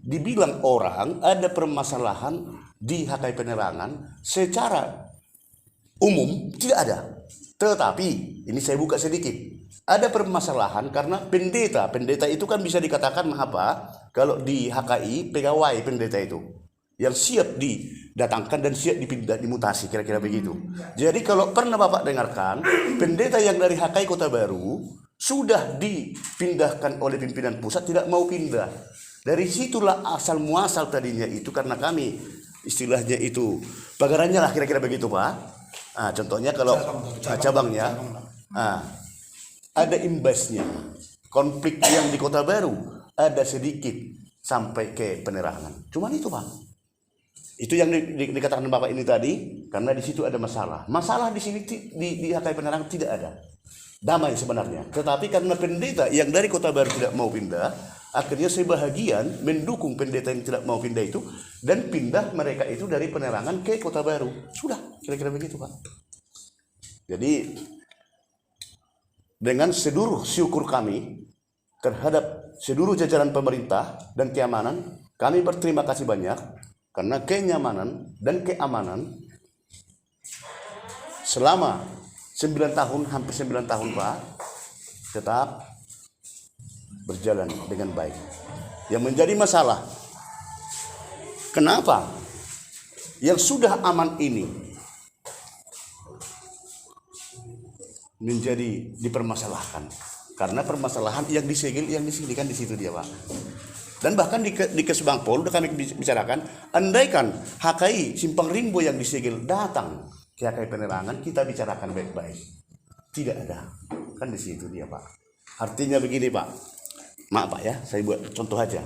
dibilang orang ada permasalahan di HKI Penerangan secara umum tidak ada. Tetapi ini saya buka sedikit. Ada permasalahan karena pendeta itu kan bisa dikatakan apa? Kalau di HKI pegawai pendeta itu yang siap didatangkan dan siap dipindah, dimutasi, kira-kira begitu. Jadi kalau pernah Bapak dengarkan, pendeta yang dari HKI Kota Baru sudah dipindahkan oleh pimpinan pusat, tidak mau pindah. Dari situlah asal muasal tadinya itu, karena kami istilahnya itu pagarannya lah, kira-kira begitu Pak. Contohnya kalau cabangnya ada imbasnya, konflik yang di Kota Baru ada sedikit sampai ke Penerangan. Cuman itu Pak. Itu yang dikatakan Bapak ini tadi, karena di situ ada masalah. Masalah di sini di HKI Penerangan tidak ada. Damai sebenarnya. Tetapi karena pendeta yang dari Kota Baru tidak mau pindah, akhirnya sebahagian mendukung pendeta yang tidak mau pindah itu, dan pindah mereka itu dari Penerangan ke Kota Baru. Sudah, kira-kira begitu Pak. Jadi dengan seluruh syukur kami terhadap seluruh jajaran pemerintah dan keamanan, kami berterima kasih banyak karena kenyamanan dan keamanan selama 9 tahun, hampir 9 tahun Pak, tetap berjalan dengan baik. Yang menjadi masalah, kenapa yang sudah aman ini menjadi dipermasalahkan? Karena permasalahan yang disegel, yang disediakan di situ dia Pak. Dan bahkan di Kesbangpol udah kami bicarakan, andaikan HKI Simpang Rimbo yang disegel datang ke HKI Penerangan, kita bicarakan baik-baik. Tidak ada, kan di situ dia Pak. Artinya begini Pak, maaf Pak ya, saya buat contoh aja.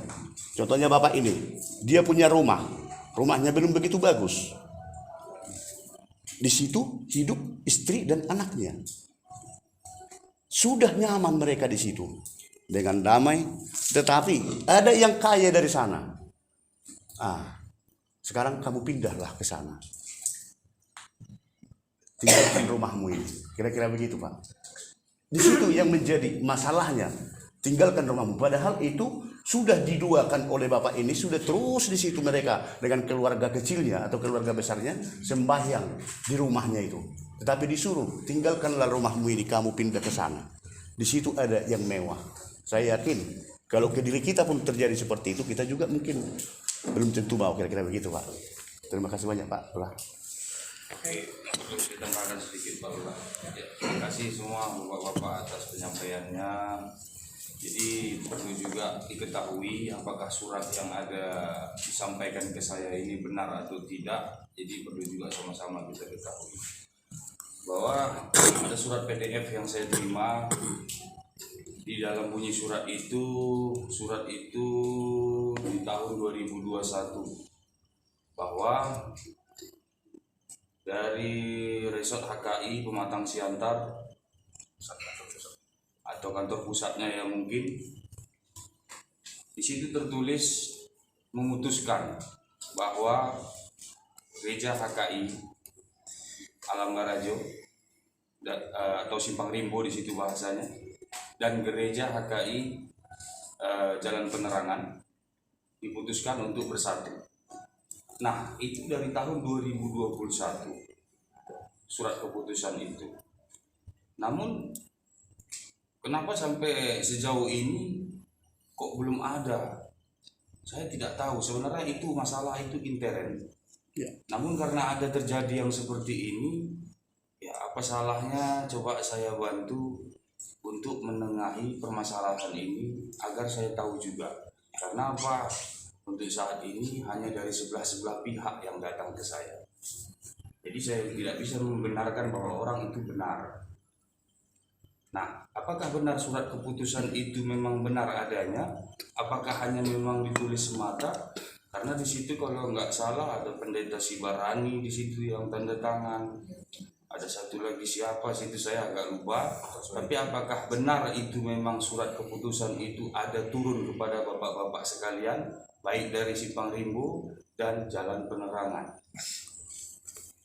Contohnya Bapak ini, dia punya rumahnya belum begitu bagus. Di situ hidup istri dan anaknya. Sudah nyaman mereka di situ dengan damai, tetapi ada yang kaya dari sana. Sekarang kamu pindahlah ke sana, tinggalkan rumahmu ini, kira-kira begitu Pak. Di situ yang menjadi masalahnya, tinggalkan rumahmu. Padahal itu sudah diduakan oleh Bapak ini, sudah terus di situ mereka dengan keluarga kecilnya atau keluarga besarnya sembahyang di rumahnya itu. Tetapi disuruh, tinggalkanlah rumahmu ini, kamu pindah ke sana. Di situ ada yang mewah. Saya yakin kalau ke diri kita pun terjadi seperti itu, kita juga mungkin belum tentu mau, kira-kira begitu Pak. Terima kasih banyak Pak. Perlu ditambahkan sedikit Pak Lurah. Terima kasih semua Bapak-Bapak atas penyampaiannya. Jadi perlu juga diketahui apakah surat yang ada disampaikan ke saya ini benar atau tidak. Jadi perlu juga sama-sama kita ketahui bahwa ada surat PDF yang saya terima. Di dalam bunyi surat itu di tahun 2021 bahwa dari Resort HKI Pematang Siantar atau kantor pusatnya yang mungkin di situ tertulis memutuskan bahwa gereja HKI Alam Ngarajo atau Simpang Rimbo di situ bahasanya, dan gereja HKI Jalan Penerangan diputuskan untuk bersatu. Nah, itu dari tahun 2021 surat keputusan itu. Namun kenapa sampai sejauh ini kok belum ada? Saya tidak tahu. Sebenarnya itu masalah itu intern. Ya. Namun karena ada terjadi yang seperti ini, ya apa salahnya coba saya bantu untuk menengahi permasalahan ini agar saya tahu juga. Karena apa? Untuk saat ini hanya dari sebelah pihak yang datang ke saya. Jadi saya tidak bisa membenarkan bahwa orang itu benar. Nah, apakah benar surat keputusan itu memang benar adanya? Apakah hanya memang ditulis semata? Karena di situ kalau nggak salah ada pendeta Sibarani di situ yang tanda tangan. Ada satu lagi siapa situ saya agak lupa. Tapi apakah benar itu memang surat keputusan itu ada turun kepada bapak-bapak sekalian, baik dari Simpang Rimbo dan Jalan Penerangan?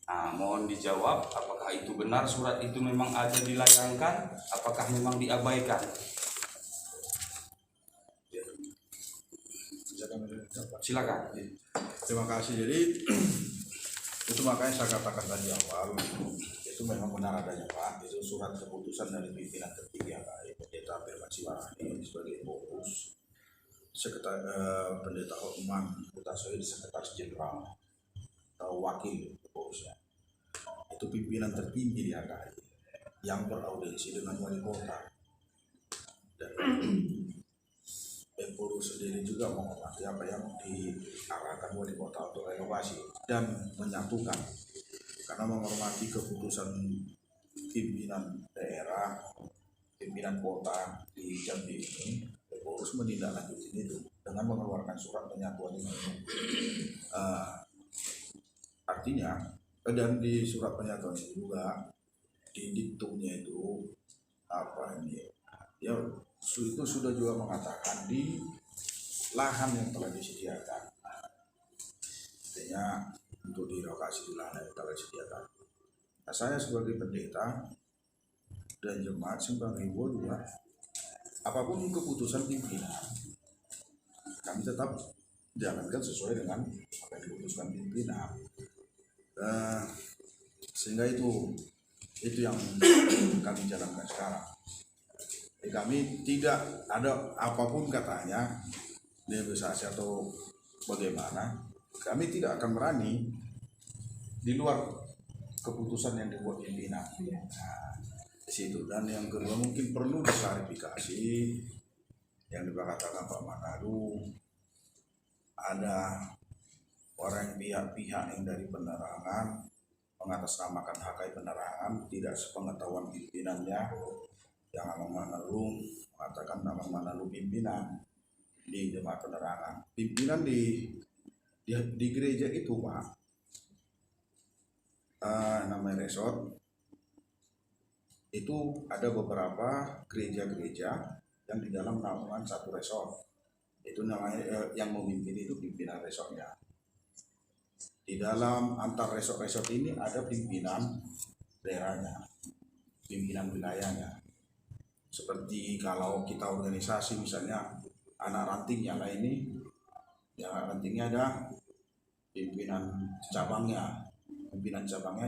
Nah, mohon dijawab, apakah itu benar surat itu memang ada dilayangkan, apakah memang diabaikan? Silakan. Terima kasih. Jadi itu makanya saya katakan tadi awal, itu memang benar adanya Pak. Itu surat keputusan dari pimpinan tertinggi HKI Pendeta Firman Sibarani sebagai fokus Pendeta Hotman Hutasoid Sekretaris Jenderal atau wakil fokusnya. Itu pimpinan tertinggi di HKI yang beraudiensi dengan wali kota. Dan Pengurus sendiri juga menghormati apa yang diarahkan wali kota untuk renovasi dan menyatukan, karena menghormati keputusan pimpinan daerah, pimpinan kota di Jambi ini. Pengurus menindaklanjuti itu dengan mengeluarkan surat penyatuan ini. Artinya, dan di surat penyatuan itu juga di diktumnya itu apa ini ya, itu sudah juga mengatakan di lahan yang telah disediakan, artinya untuk direlokasi di lahan yang telah disediakan. Nah, saya sebagai pendeta dan jemaat Simpang Rimbo juga, apapun keputusan pimpinan, kami tetap jalankan sesuai dengan apa yang diputuskan pimpinan. Sehingga itu yang kami jalankan sekarang. Kami tidak ada apapun katanya negosiasi atau bagaimana, kami tidak akan berani di luar keputusan yang dibuat pimpinan. Nah, di situ. Dan yang kedua mungkin perlu diklarifikasi yang dikatakan Pak Manado, ada orang pihak-pihak yang dari penerangan mengatasnamakan HKI Penerangan, tidak sepengetahuan pimpinannya. Yang Amang Manado mengatakan nama Manado pimpinan di jemaat penerangan. Pimpinan di gereja itu Pak, namanya resort, itu ada beberapa gereja-gereja yang di dalam naungan satu resort. Itu namanya yang memimpin itu pimpinan resortnya. Di dalam antar resort-resort ini ada pimpinan daerahnya, pimpinan wilayahnya. Seperti kalau kita organisasi misalnya anak rantingnya lah ini, ya rantingnya ada pimpinan cabangnya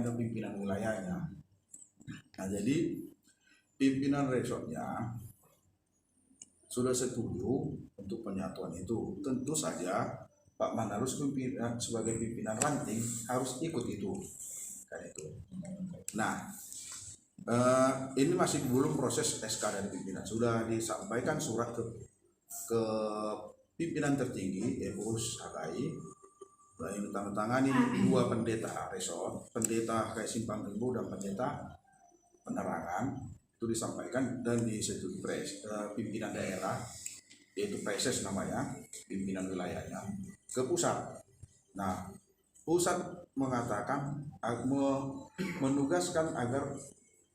ada pimpinan wilayahnya. Nah, jadi pimpinan resortnya sudah setuju untuk penyatuan itu. Tentu saja Pak Manarus sebagai pimpinan ranting harus ikut itu, kan itu. Nah, ini masih belum proses SK dari pimpinan. Sudah disampaikan surat ke pimpinan tertinggi pengurus HKI, yang ditandatangani dua pendeta resort, pendeta HKI Simpang Rimbo dan pendeta penerangan. Itu disampaikan dan disetujui pimpinan daerah, yaitu preses namanya, pimpinan wilayahnya, ke pusat. Nah, pusat mengatakan menugaskan agar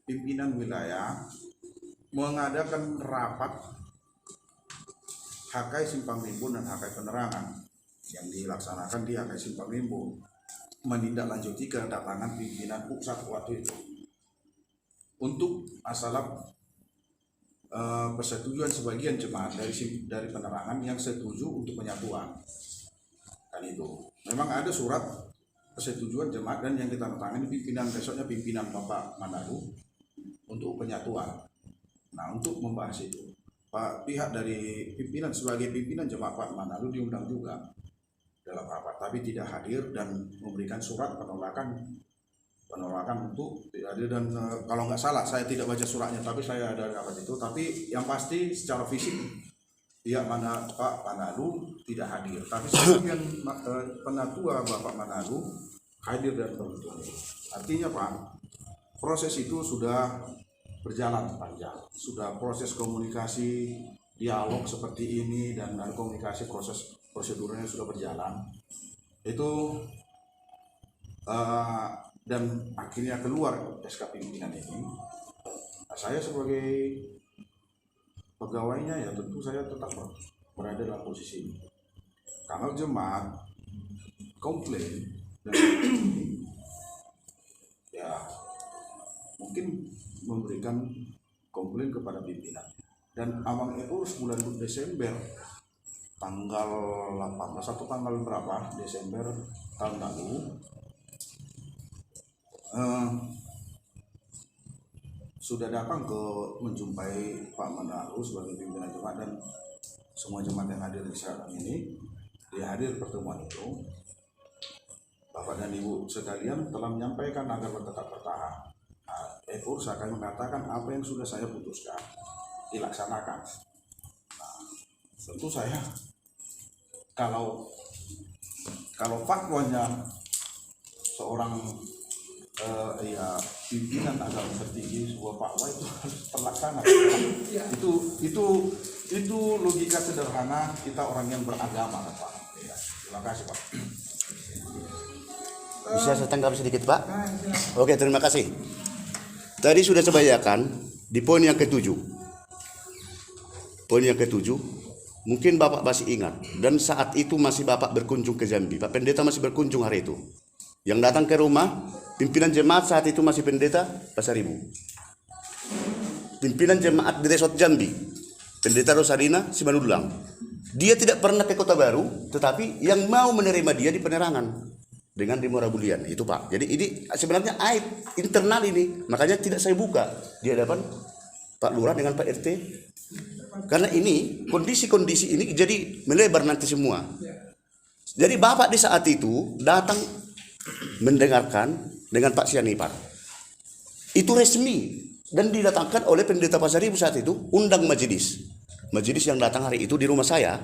pimpinan wilayah mengadakan rapat HKI Simpang Rimbo dan HKI Penerangan yang dilaksanakan di HKI Simpang Rimbo, menindaklanjuti kedatangan pimpinan pusat waktu itu untuk masalah persetujuan sebagian jemaat dari penerangan yang setuju untuk penyatuan. Kan itu memang ada surat persetujuan jemaat dan yang ditandatangani pimpinan, besoknya pimpinan Bapak Manado untuk penyatuan. Nah, untuk membahas itu pihak dari pimpinan sebagai pimpinan jemaat Pak Manado diundang juga dalam rapat, tapi tidak hadir dan memberikan surat penolakan untuk tidak hadir. Dan kalau nggak salah, saya tidak baca suratnya, tapi saya ada rapat itu. Tapi yang pasti secara fisik pihak Pak Manado tidak hadir, tapi sebagian penatua Bapak Manado hadir dan beruntung. Artinya Pak, proses itu sudah berjalan panjang. Sudah proses komunikasi, dialog seperti ini, dan komunikasi proses prosedurnya sudah berjalan. Itu dan akhirnya keluar SK pimpinan ini. Nah, saya sebagai pegawainya ya tentu saya tetap berada dalam posisi ini. Kalau jemaat komplain dan ya mungkin memberikan komplain kepada pimpinan. Dan Amang itu bulan Desember tanggal 18 atau tanggal berapa Desember tahun lalu sudah datang ke menjumpai Pak Mendaru sebagai pimpinan jemaat dan semua jemaat yang hadir di Serang ini. Di hadir pertemuan itu, Bapak dan Ibu sekalian telah menyampaikan agar tetap bertahan. Saya akan mengatakan apa yang sudah saya putuskan dilaksanakan. Nah, tentu saya kalau fatwanya seorang pimpinan agama tertinggi sebuah fatwa itu harus terlaksana. Itu logika sederhana kita orang yang beragama, Pak. Ya, terima kasih, Pak. Bisa saya tanggapi sedikit, Pak? Oke, terima kasih. Tadi sudah saya bacakan di poin yang ke-7. Poin yang ke-7, mungkin Bapak masih ingat, dan saat itu masih Bapak berkunjung ke Jambi. Pak Pendeta masih berkunjung hari itu. Yang datang ke rumah pimpinan jemaat saat itu masih Pendeta Pasaribu. Pimpinan jemaat di Resort Jambi, Pendeta Rosalina Simanulang. Dia tidak pernah ke Kota Baru, tetapi yang mau menerima dia di Penerangan dengan di Morabulian itu, Pak. Jadi ini sebenarnya aib internal ini, makanya tidak saya buka di hadapan Pak Lurah dengan Pak RT, karena ini kondisi-kondisi ini jadi melebar nanti semua. Jadi Bapak di saat itu datang mendengarkan dengan Pak Sianipar, itu resmi dan didatangkan oleh Pendeta Pasaribu saat itu, undang majelis yang datang hari itu di rumah saya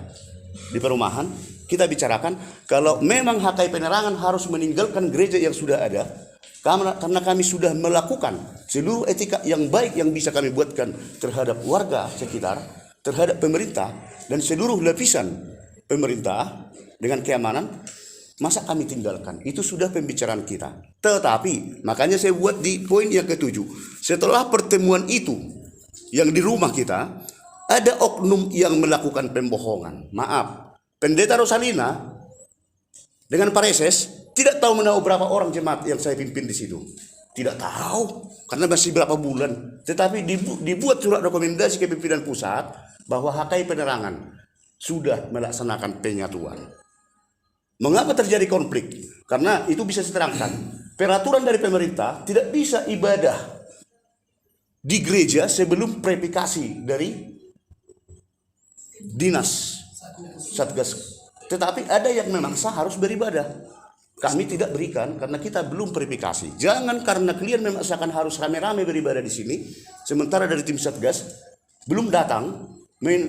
di perumahan. Kita bicarakan kalau memang HKI Penerangan harus meninggalkan gereja yang sudah ada, karena kami sudah melakukan seluruh etika yang baik yang bisa kami buatkan terhadap warga sekitar, terhadap pemerintah dan seluruh lapisan pemerintah dengan keamanan. Masa kami tinggalkan? Itu sudah pembicaraan kita. Tetapi makanya saya buat di poin yang ke-7, setelah pertemuan itu yang di rumah kita, ada oknum yang melakukan pembohongan. Maaf, Pendeta Rosalina dengan Pak Reses tidak tahu menahu berapa orang jemaat yang saya pimpin di situ. Tidak tahu karena masih berapa bulan. Tetapi dibuat surat rekomendasi ke pimpinan pusat bahwa HKI Penerangan sudah melaksanakan penyatuan. Mengapa terjadi konflik? Karena itu bisa diterangkan. Peraturan dari pemerintah tidak bisa ibadah di gereja sebelum verifikasi dari dinas Satgas. Tetapi ada yang memaksa harus beribadah. Kami tidak berikan karena kita belum verifikasi. Jangan karena kalian memaksakan harus rame-rame beribadah di sini, sementara dari tim Satgas belum datang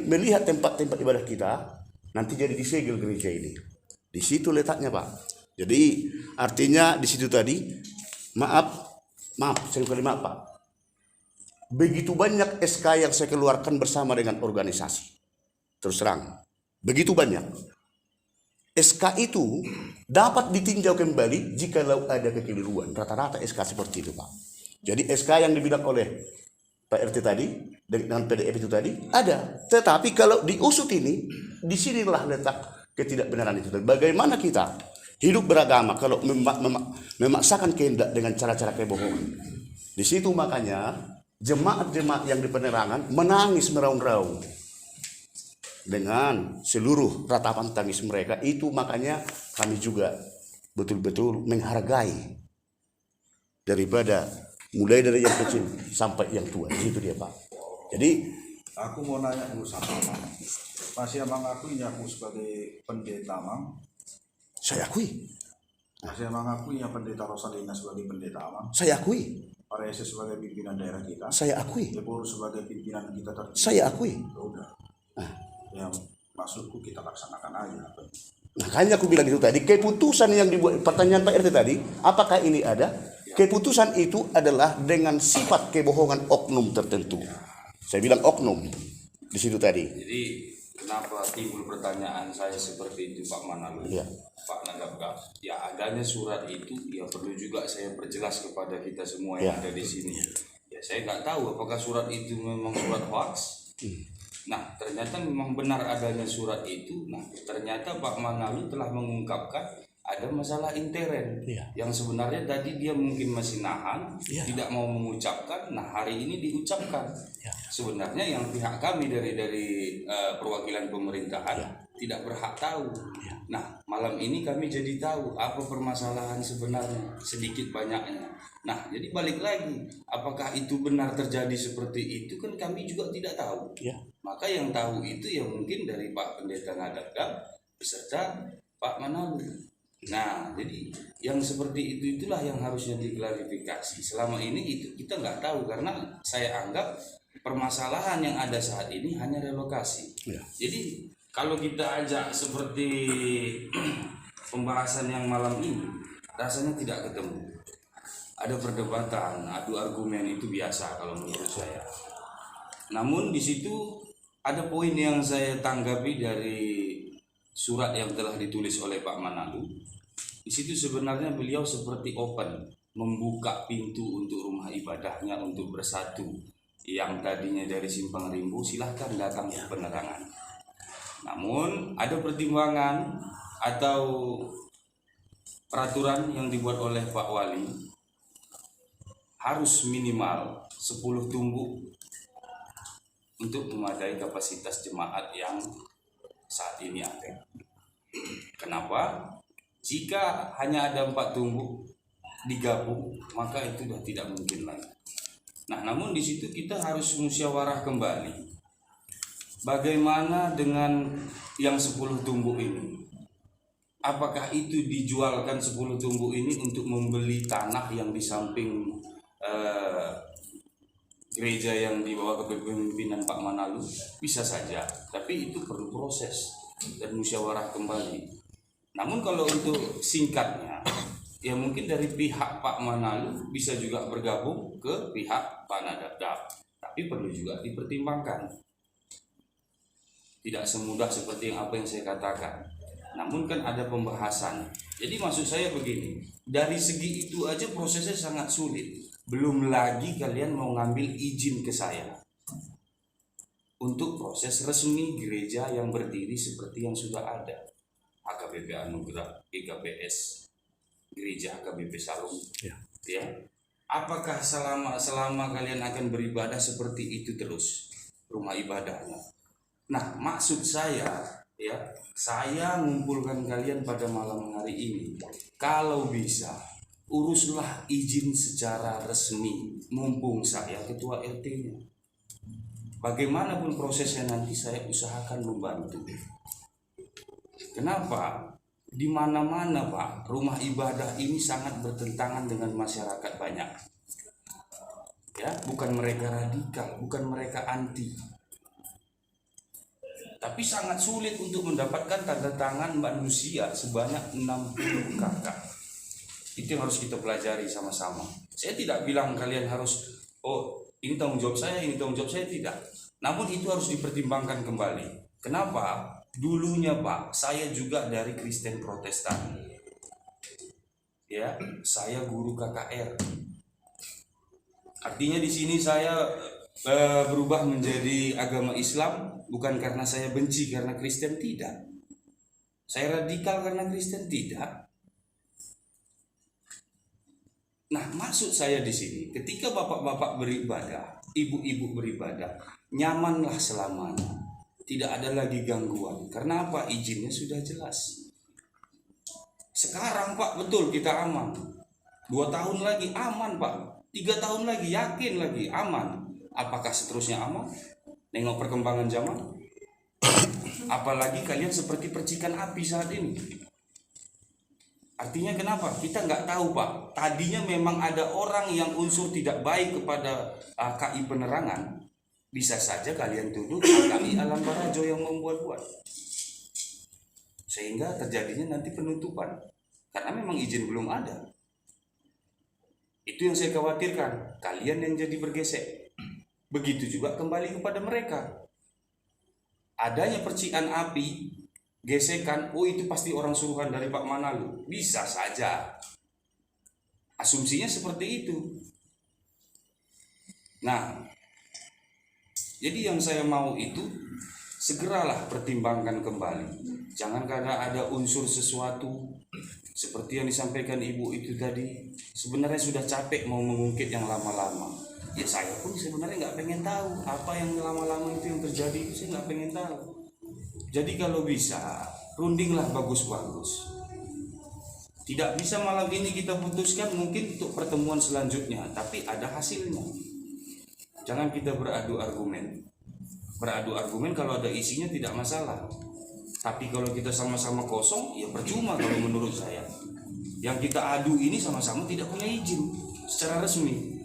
melihat tempat-tempat ibadah kita, nanti jadi disegel gereja ini. Di situ letaknya, Pak. Jadi artinya di situ tadi, maaf, sekali maaf, Pak. Begitu banyak SK yang saya keluarkan bersama dengan organisasi. Terus terang, begitu banyak. SK itu dapat ditinjau kembali jikalau ada kekeliruan. Rata-rata SK seperti itu, Pak. Jadi SK yang dibilang oleh Pak RT tadi dengan PDF itu tadi ada. Tetapi kalau diusut ini, disinilah letak ketidakbenaran itu. Bagaimana kita hidup beragama kalau memaksakan kehendak dengan cara-cara kebohongan. Di situ makanya jemaat-jemaat yang di Penerangan menangis meraung-raung dengan seluruh ratapan tangis mereka. Itu makanya kami juga betul-betul menghargai daripada mulai dari yang kecil sampai yang tua. Di situ dia, Pak. Jadi aku mau nanya dulu sama Amang. Masih Amang akui aku sebagai pendeta, Amang? Saya akui. Masih Amang akui Pendeta Rosalina sebagai pendeta, Amang? Saya akui. Pak Reses sebagai pimpinan daerah kita? Saya akui. Lebur sebagai pimpinan kita tertinggi? Saya akui. Ya udah. Ya maksudku kita laksanakan aja. Makanya aku bilang itu tadi, keputusan yang dibuat pertanyaan Pak RT tadi, apakah ini ada? Ya keputusan itu adalah dengan sifat kebohongan oknum tertentu. Saya bilang oknum di situ tadi. Jadi kenapa timbul pertanyaan saya seperti itu Pak Manalu, Ya. Pak Nagapkap? Ya adanya surat itu ya perlu juga saya perjelas kepada kita semua yang Ya. ada di sini. Ya saya nggak tahu apakah surat itu memang surat hoax. Nah ternyata memang benar adanya surat itu. Nah ternyata Pak Manalu telah mengungkapkan ada masalah intern Ya. yang sebenarnya tadi dia mungkin masih nahan, Ya. tidak mau mengucapkan. Nah hari ini diucapkan. Ya. Sebenarnya yang pihak kami dari perwakilan pemerintahan Ya. tidak berhak tahu. Ya. Nah malam ini kami jadi tahu apa permasalahan sebenarnya sedikit banyaknya. Nah jadi balik lagi, apakah itu benar terjadi seperti itu kan kami juga tidak tahu. Ya. Maka yang tahu itu ya mungkin dari Pak Pendeta Ngadapkap beserta Pak Manalu. Nah, jadi yang seperti itulah yang harusnya diklarifikasi. Selama ini itu kita nggak tahu karena saya anggap permasalahan yang ada saat ini hanya relokasi. Ya. Jadi kalau kita ajak seperti pembahasan yang malam ini, rasanya tidak ketemu. Ada perdebatan, adu argumen itu biasa kalau menurut saya. Namun di situ ada poin yang saya tanggapi dari surat yang telah ditulis oleh Pak Manalu. Di situ sebenarnya beliau seperti open, membuka pintu untuk rumah ibadahnya untuk bersatu. Yang tadinya dari Simpang Rimbo silahkan datang ke penerangan. Namun ada pertimbangan atau peraturan yang dibuat oleh Pak Wali harus minimal 10 tumbuk untuk memadai kapasitas jemaat yang saat ini ada. Kenapa? Jika hanya ada 4 tumbuk digabung, maka itu sudah tidak mungkin lagi. Nah, namun di situ kita harus musyawarah kembali. Bagaimana dengan yang 10 tumbuk ini? Apakah itu dijualkan 10 tumbuk ini untuk membeli tanah yang di samping gereja yang dibawa ke kepemimpinan Pak Manalu? Bisa saja, tapi itu perlu proses dan musyawarah kembali. Namun kalau untuk singkatnya, ya mungkin dari pihak Pak Manalu bisa juga bergabung ke pihak Pak Nagapkap, tapi perlu juga dipertimbangkan. Tidak semudah seperti apa yang saya katakan. Namun kan ada pembahasan. Jadi maksud saya begini, dari segi itu aja prosesnya sangat sulit. Belum lagi kalian mau ngambil izin ke saya untuk proses resmi gereja yang berdiri seperti yang sudah ada. HKBP Anugerah, GKPS, Gereja HKBP Salung. Ya. Ya. Apakah selama kalian akan beribadah seperti itu terus rumah ibadahnya? Nah, maksud saya ya, saya mengumpulkan kalian pada malam hari ini. Kalau bisa, uruslah izin secara resmi, mumpung saya ketua RT-nya. Bagaimanapun prosesnya nanti saya usahakan membantu. Kenapa? Di mana-mana Pak, rumah ibadah ini sangat bertentangan dengan masyarakat banyak. Ya, bukan mereka radikal, bukan mereka anti. Tapi sangat sulit untuk mendapatkan tanda tangan manusia sebanyak 60 kakak. Itu yang harus kita pelajari sama-sama. Saya tidak bilang kalian harus, oh ini tanggung jawab saya, ini tanggung jawab saya, tidak. Namun itu harus dipertimbangkan kembali. Kenapa? Dulunya Pak, saya juga dari Kristen Protestan. Ya, saya guru KKR. Artinya di sini saya berubah menjadi agama Islam bukan karena saya benci karena Kristen, tidak. Saya radikal karena Kristen, tidak. Nah, maksud saya di sini, ketika bapak-bapak beribadah, ibu-ibu beribadah, nyamanlah selamanya. Tidak ada lagi gangguan. Karena apa? Izinnya sudah jelas. Sekarang Pak, betul kita aman. 2 tahun lagi aman Pak. 3 tahun lagi yakin lagi aman. Apakah seterusnya aman? Nengok perkembangan zaman. Apalagi kalian seperti percikan api saat ini. Artinya kenapa? Kita nggak tahu Pak. Tadinya memang ada orang yang unsur tidak baik kepada KI Penerangan. Bisa saja kalian tuduh KI Alam Barajo yang membuat-buat. Sehingga terjadinya nanti penutupan. Karena memang izin belum ada. Itu yang saya khawatirkan, kalian yang jadi bergesek. Begitu juga kembali kepada mereka. Adanya percikan api, gesekan, oh itu pasti orang suruhan dari Pak Manalu. Bisa saja. Asumsinya seperti itu. Nah, jadi yang saya mau itu segeralah pertimbangkan kembali. Jangan karena ada unsur sesuatu seperti yang disampaikan ibu itu tadi. Sebenarnya sudah capek mau mengungkit yang lama-lama. Ya saya pun sebenarnya nggak pengen tahu apa yang lama-lama itu yang terjadi. Saya nggak pengen tahu. Jadi kalau bisa rundinglah bagus-bagus. Tidak bisa malam ini kita putuskan, mungkin untuk pertemuan selanjutnya, tapi ada hasilnya. Jangan kita beradu argumen. Beradu argumen kalau ada isinya tidak masalah. Tapi kalau kita sama-sama kosong, ya percuma kalau menurut saya. Yang kita adu ini sama-sama tidak punya izin secara resmi.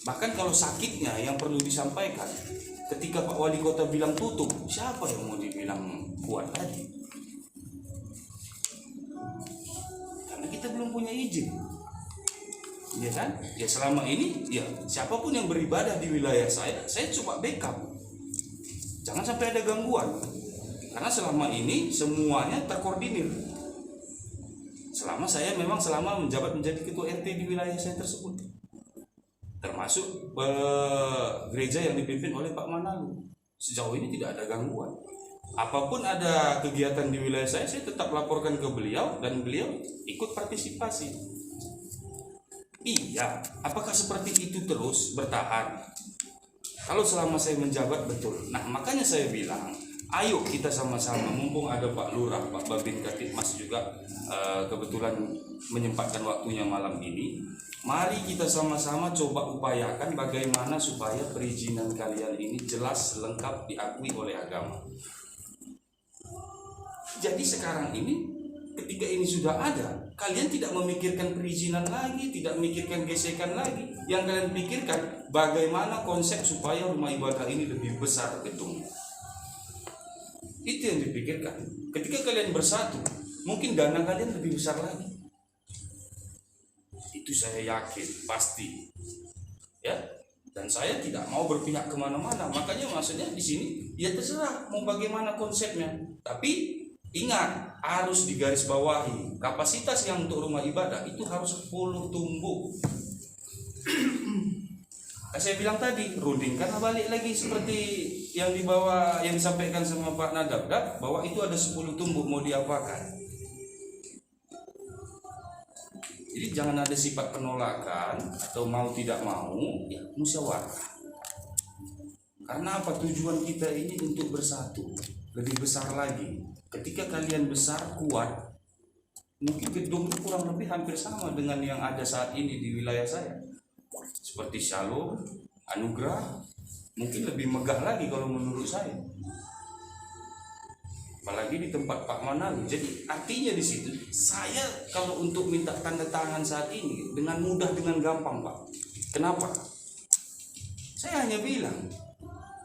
Bahkan kalau sakitnya yang perlu disampaikan, ketika Pak Wali Kota bilang tutup, siapa yang mau dibilang kuat tadi? Karena kita belum punya izin. Ya kan? Ya selama ini ya siapapun yang beribadah di wilayah saya coba backup. Jangan sampai ada gangguan. Karena selama ini semuanya terkoordinir. Selama menjabat menjadi ketua RT di wilayah saya tersebut. Termasuk gereja yang dipimpin oleh Pak Manalu. Sejauh ini tidak ada gangguan. Apapun ada kegiatan di wilayah saya tetap laporkan ke beliau dan beliau ikut partisipasi. Iya, apakah seperti itu terus bertahan? Kalau selama saya menjabat betul. Nah, makanya saya bilang, ayo kita sama-sama, mumpung ada Pak Lurah, Pak Babin Katipmas juga kebetulan menyempatkan waktunya malam ini. Mari kita sama-sama coba upayakan bagaimana supaya perizinan kalian ini jelas lengkap diakui oleh agama. Jadi sekarang ini ketika ini sudah ada, kalian tidak memikirkan perizinan lagi, tidak memikirkan gesekan lagi. Yang kalian pikirkan bagaimana konsep supaya rumah ibadah ini lebih besar gedungnya. Itu yang dipikirkan. Ketika kalian bersatu, mungkin dana kalian lebih besar lagi. Itu saya yakin, pasti. Ya, dan saya tidak mau berpihak kemana-mana. Makanya maksudnya di sini, ya terserah mau bagaimana konsepnya. Tapi ingat, harus digarisbawahi kapasitas yang untuk rumah ibadah itu harus 10 tumbuk. Saya bilang tadi, rundingkan balik lagi seperti yang disampaikan sama Pak Nadab bahwa itu ada 10 tumbuk mau diapakan. Jadi jangan ada sifat penolakan atau mau tidak mau, ya musyawarah. Karena apa? Tujuan kita ini untuk bersatu, lebih besar lagi. Ketika kalian besar, kuat, mungkin gedung itu kurang lebih hampir sama dengan yang ada saat ini di wilayah saya. Seperti Shalom, Anugerah, mungkin lebih megah lagi kalau menurut saya. Apalagi di tempat Pak Manalu. Jadi artinya di situ, saya kalau untuk minta tanda tangan saat ini dengan mudah, dengan gampang, Pak. Kenapa? Saya hanya bilang,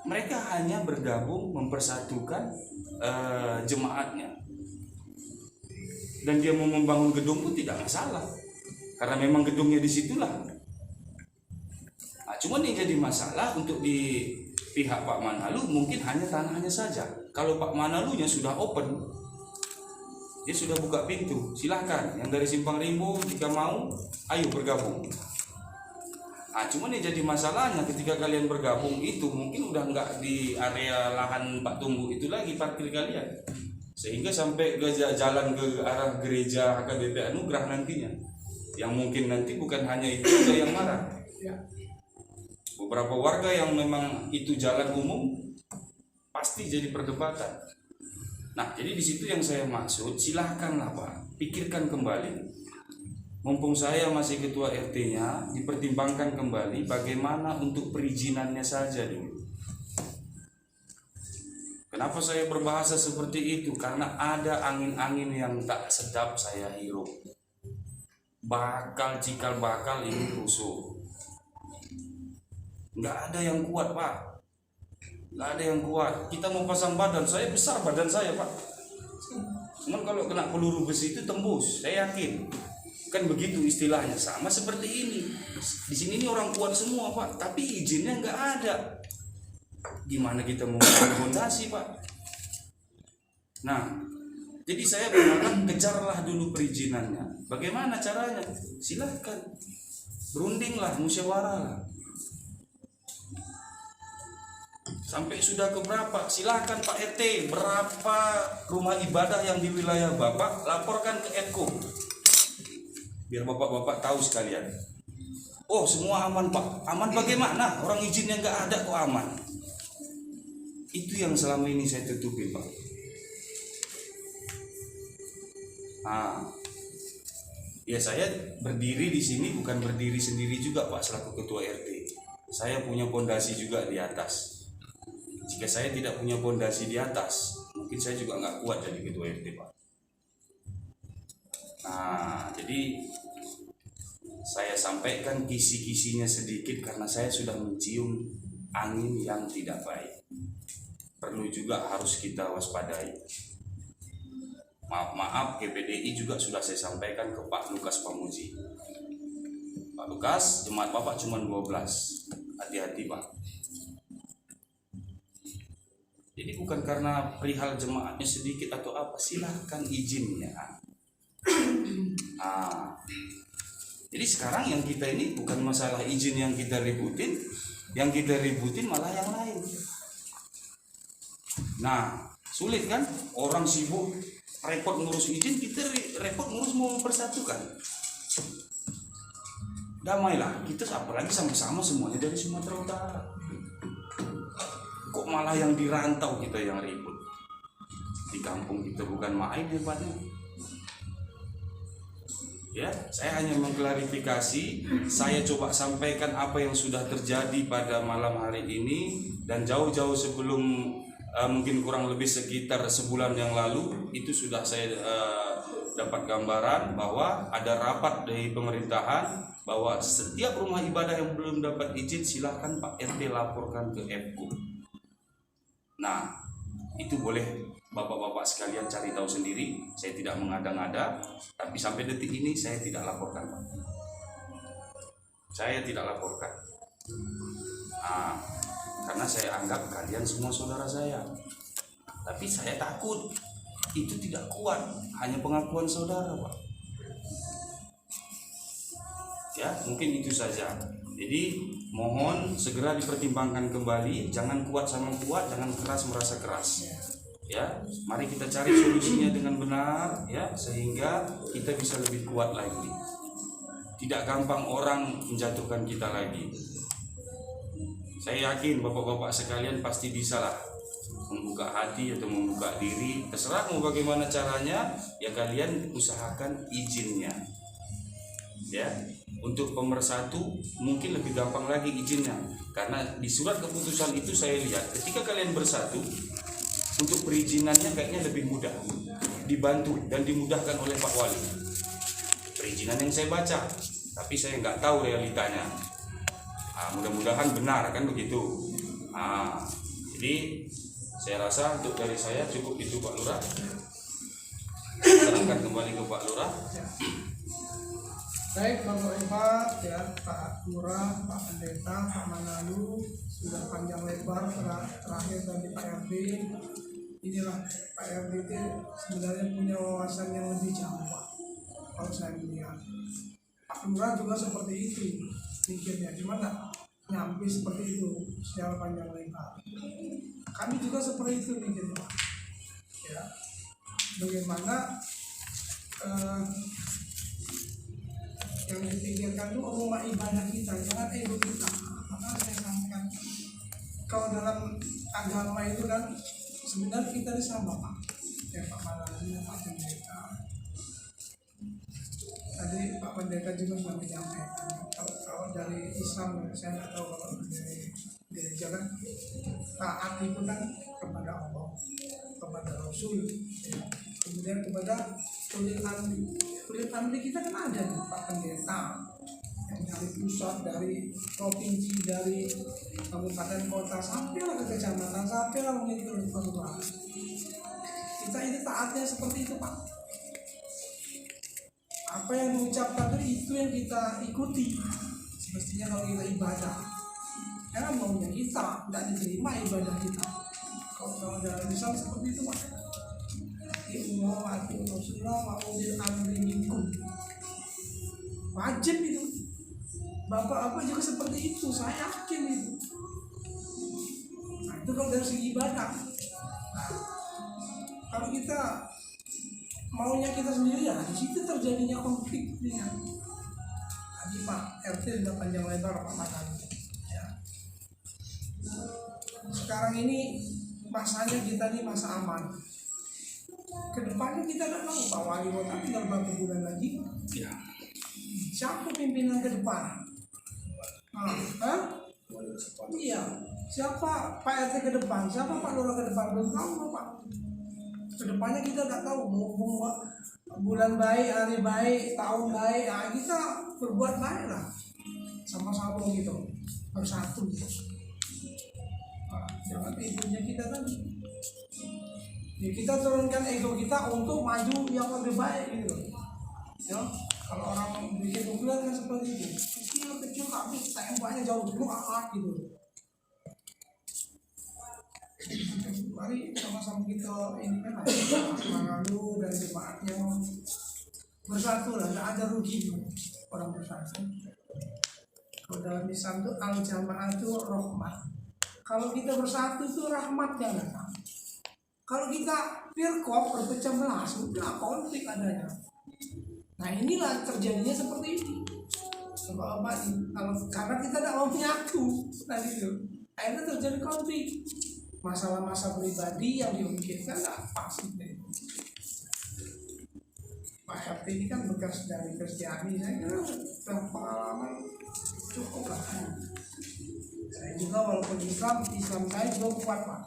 mereka hanya bergabung mempersatukan jemaatnya, dan dia mau membangun gedung pun tidak masalah karena memang gedungnya disitulah. Nah, cuman yang jadi masalah untuk di pihak Pak Manalu mungkin hanya tanahnya saja. Kalau Pak Manalunya sudah open, dia sudah buka pintu, silahkan yang dari Simpang Rimbo jika mau, ayo bergabung. Nah, cuman yang jadi masalahnya ketika kalian bergabung itu mungkin udah nggak di area lahan Pak Tunggu itu lagi parkir kalian, sehingga sampai ke jalan ke arah gereja HKBP Anugerah nantinya, yang mungkin nanti bukan hanya itu ada yang marah. Beberapa warga yang memang itu jalan umum pasti jadi perdebatan. Nah, jadi di situ yang saya maksud, silahkanlah Pak, pikirkan kembali. Mumpung saya masih ketua RT-nya, dipertimbangkan kembali bagaimana untuk perizinannya saja dulu. Kenapa saya berbahasa seperti itu? Karena ada angin-angin yang tak sedap saya hirup. Cikal bakal ini rusuh. Nggak ada yang kuat, Pak. Nggak ada yang kuat. Kita mau pasang badan, saya besar badan saya, Pak. Cuman kalau kena peluru besi itu tembus, saya yakin. Kan begitu istilahnya, sama seperti ini. Di sini ini orang kuat semua Pak, tapi izinnya nggak ada. Gimana kita mau fondasi Pak? Nah, jadi saya berharap kejarlah dulu perizinannya. Bagaimana caranya? Silahkan, berundinglah, musyawarah lah. Sampai sudah ke berapa? Silahkan Pak RT, berapa rumah ibadah yang di wilayah Bapak, laporkan ke Edko. Biar bapak-bapak tahu sekalian. Oh, semua aman Pak. Aman bagaimana? Orang izinnya nggak ada kok aman. Itu yang selama ini saya tutupin Pak. Ya saya berdiri di sini bukan berdiri sendiri juga Pak selaku ketua RT. Saya punya pondasi juga di atas. Jika saya tidak punya pondasi di atas, mungkin saya juga nggak kuat jadi ketua RT Pak. Jadi saya sampaikan kisi-kisinya sedikit karena saya sudah mencium angin yang tidak baik. Perlu juga harus kita waspadai. Maaf GPDI juga sudah saya sampaikan ke Pak Lukas Pamuji. Pak Lukas, jemaat Bapak cuma 12. Hati-hati Pak. Jadi bukan karena perihal jemaatnya sedikit atau apa, silahkan izinnya. Jadi sekarang yang kita ini bukan masalah izin yang kita ributin malah yang lain. Nah, sulit kan? Orang sibuk repot ngurus izin, kita repot ngurus mau mempersatukan. Damailah, kita apalagi sama-sama semuanya dari Sumatera Utara. Kok malah yang di rantau kita yang ribut? Di kampung kita bukan main hebatnya. Ya, saya hanya mengklarifikasi, saya coba sampaikan apa yang sudah terjadi pada malam hari ini, dan jauh-jauh sebelum mungkin kurang lebih sekitar sebulan yang lalu itu sudah saya dapat gambaran bahwa ada rapat dari pemerintahan bahwa setiap rumah ibadah yang belum dapat izin silahkan Pak RT laporkan ke FKU. Nah, itu boleh bapak-bapak sekalian cari tahu sendiri. Saya tidak mengada-ngada, tapi sampai detik ini saya tidak laporkan Pak. Saya tidak laporkan. Karena saya anggap kalian semua saudara saya. Tapi saya takut itu tidak kuat, hanya pengakuan saudara Pak. Ya, mungkin itu saja. Jadi mohon segera dipertimbangkan kembali, jangan kuat sama kuat, jangan keras merasa keras. Ya, mari kita cari solusinya dengan benar ya, sehingga kita bisa lebih kuat lagi. Tidak gampang orang menjatuhkan kita lagi. Saya yakin bapak-bapak sekalian pasti bisa lah membuka hati atau membuka diri, terserah mau bagaimana caranya, ya kalian usahakan izinnya. Ya, untuk pemersatu mungkin lebih gampang lagi izinnya, karena di surat keputusan itu saya lihat ketika kalian bersatu, untuk perizinannya kayaknya lebih mudah, dibantu dan dimudahkan oleh Pak Wali. Perizinan yang saya baca, tapi saya nggak tahu realitanya. Mudah-mudahan benar kan begitu. Jadi saya rasa untuk dari saya cukup itu Pak Lurah. Serahkan kembali ke Pak Lurah. Baik Bapak ya, Pak Lurah, Pak Pendeta, Pak Manalu, sudah panjang lebar terakhir dari Pak RD. Inilah Pak RD itu sebenarnya punya wawasan yang lebih jauh Pak, kalau saya melihat. Pak Lurah juga seperti itu pikirnya, gimana nyampe seperti itu secara panjang lebar. Kami juga seperti itu pikirnya Pak. Ya, bagaimana yang dipikirkan itu rumah ibadah kita, jangan ego kita. Maka saya sampaikan, kalau dalam agama itu kan sebenarnya kita sama Pak, ya Pak Malani, Pak Pendeta. Tadi Pak Pendeta juga sudah menyampaikan, kalau dari Islam saya nggak tahu, kalau dari gereja kan taat itu kan kepada Allah, kepada Rasul, ya. Kemudian kepada kulit amri kita kan ada nih Pak Pendeta yang dari pusat, dari provinsi, dari kabupaten kota sampailah ke kecamatan, sampailah mungkin ke kelurahan. Kita ini taatnya seperti itu Pak. apa yang diucapkan itu yang kita ikuti. Semestinya kalau kita ibadah, jangan maunya kita tidak diterima ibadah kita. Kalau dalam Islam seperti itu Pak. Ati Rasulullah wa ulil amri minkum. Wajib itu. Bapak juga seperti itu, saya yakin itu. Nah, itu kalau dari segi ibadah. Nah, kalau kita maunya kita sendiri ya di situ terjadinya konflik dengan tadi Pak RT sudah panjang lebar Pak Makan ya. Sekarang ini masanya kita ini masa aman, kedepannya kita tidak tahu Pak Wali Kota tinggal berapa bulan lagi Ya. siapa pimpinan ke depan. Iya, siapa Pak RT ke depan, siapa Pak Lurah ke depan, belum tahu Pak. Kedepannya kita tidak tahu mau bulan baik, hari baik, tahun baik, ya kita berbuat baik lah, sama-sama gitu, bersatu. Nah, jangan egonya kita tadi. Ya, kita turunkan ego kita untuk maju yang lebih baik gitu. Ya, kalau orang bikin ukuran kan seperti itu, kecil tapi tembaknya jauh gitu. Mari sama-sama kita ini kan Mangalu dan jemaatnya bersatu lah, tidak ada rugi orang bersatu. Kalau dalam Islam itu al jamaah itu rahmat. Kalau kita bersatu itu rahmatnya datang. Kalau kita firqah berpecah belah sudah konflik adanya. Nah inilah terjadinya seperti ini. Sebab apa? Kalau karena kita tidak mau menyatu tadi itu, akhirnya terjadi konflik. Masalah-masalah pribadi yang dimungkinkan tidak pasti. Pak RT ini kan bekas dari Kristiani, saya kira pengalaman cukup lah. Saya juga walaupun Islam saya juga kuat Pak.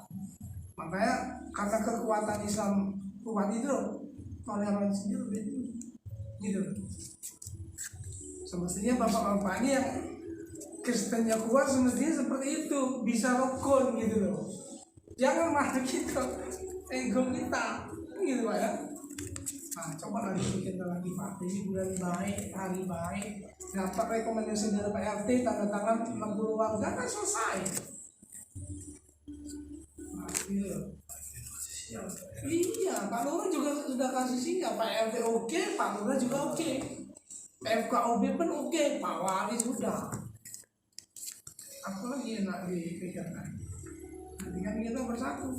Makanya karena kekuatan Islam kuat itu toleransinya lebih tinggi, gitu. Semestinya bapak-bapak ini yang Kristennya kuat semestinya seperti itu, bisa rukun gitu loh. Jangan malah kita ego kita gitu Pak ya. Nah coba lagi bikin lagi Pak, ini bulan baik, hari baik, dapat rekomendasi dari Pak RT, tanda tangan 60 warga kan selesai. Nah gitu. Iya, Pak Lurah juga sudah kasih sinyal, Pak RT oke, Pak Lurah juga oke, FKOB pun oke, Pak Wali sudah. Apa lagi yang nak dipikirkan? Nanti kan kita bersatu.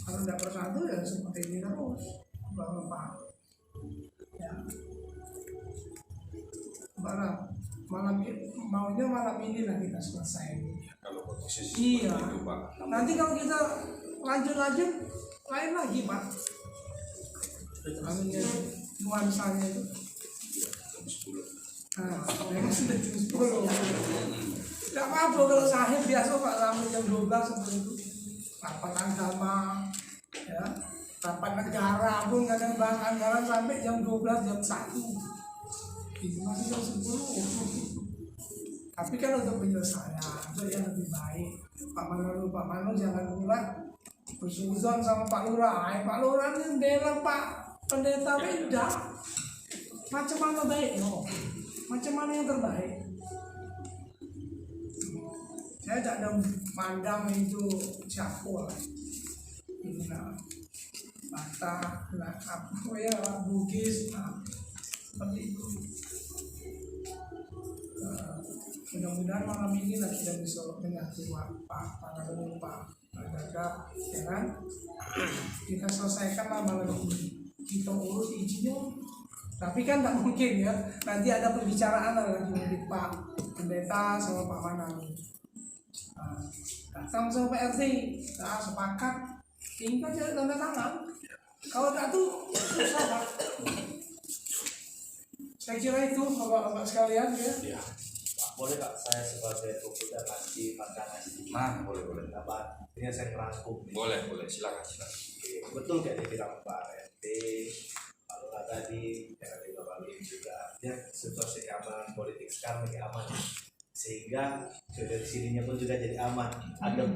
Kalau tidak bersatu ya seperti ini terus, Bapak. Ya. Malam maunya malam ini lah kita selesai. Kalau posisi Iya. seperti itu Pak. Nanti kalau kita lanjut lain lagi Pak. Anunya nuansanya itu. Jam 10. Nah, memang sudah jam 10. Tidak apa-apa kalau sahib biasa Pak sampai jam 12 seperti itu. Rapat agama, ya, rapat negara pun kadang bahas anggaran sampai jam 12, jam 1. Ini masih jam 10. Tapi kan untuk penyelesaian itu yang lebih baik. Pak Mano jangan pula bersuzon sama Pak Lurah. Pak Lurah ini bela Pak pendeta beda. Macam mana baik? No. Macam mana yang terbaik? Saya tak ada pandang itu siapa lah. Nah, Batak, nah, apa ya, Bugis, nah, seperti itu. Mudah-mudahan malam ini lah kita bisa menyatu Pak, para penumpang, Pak, ya kan? Kita selesaikan lah malam ini. Kita urus izinnya. Tapi kan tak mungkin ya. Nanti ada pembicaraan lagi dari Pak Pendeta sama Pak Manang. Nah, datang sama Pak RT, nah, sepakat, tinggal jadi tanda tangan. Kalau tidak tuh susah Pak. Saya kira itu Bapak-bapak sekalian ya. Iya. Boleh Pak, saya sebagai pemuda kasih pandangan sedikit. Nah, boleh. Pak, ini saya merangkum. Boleh, silakan. Oke, betul kayak dibilang Pak RT, Pak Lurah tadi, yang juga Pak Lim juga, ya situasi keamanan politik sekarang lebih aman, sehingga dari sininya pun juga jadi aman. Adem.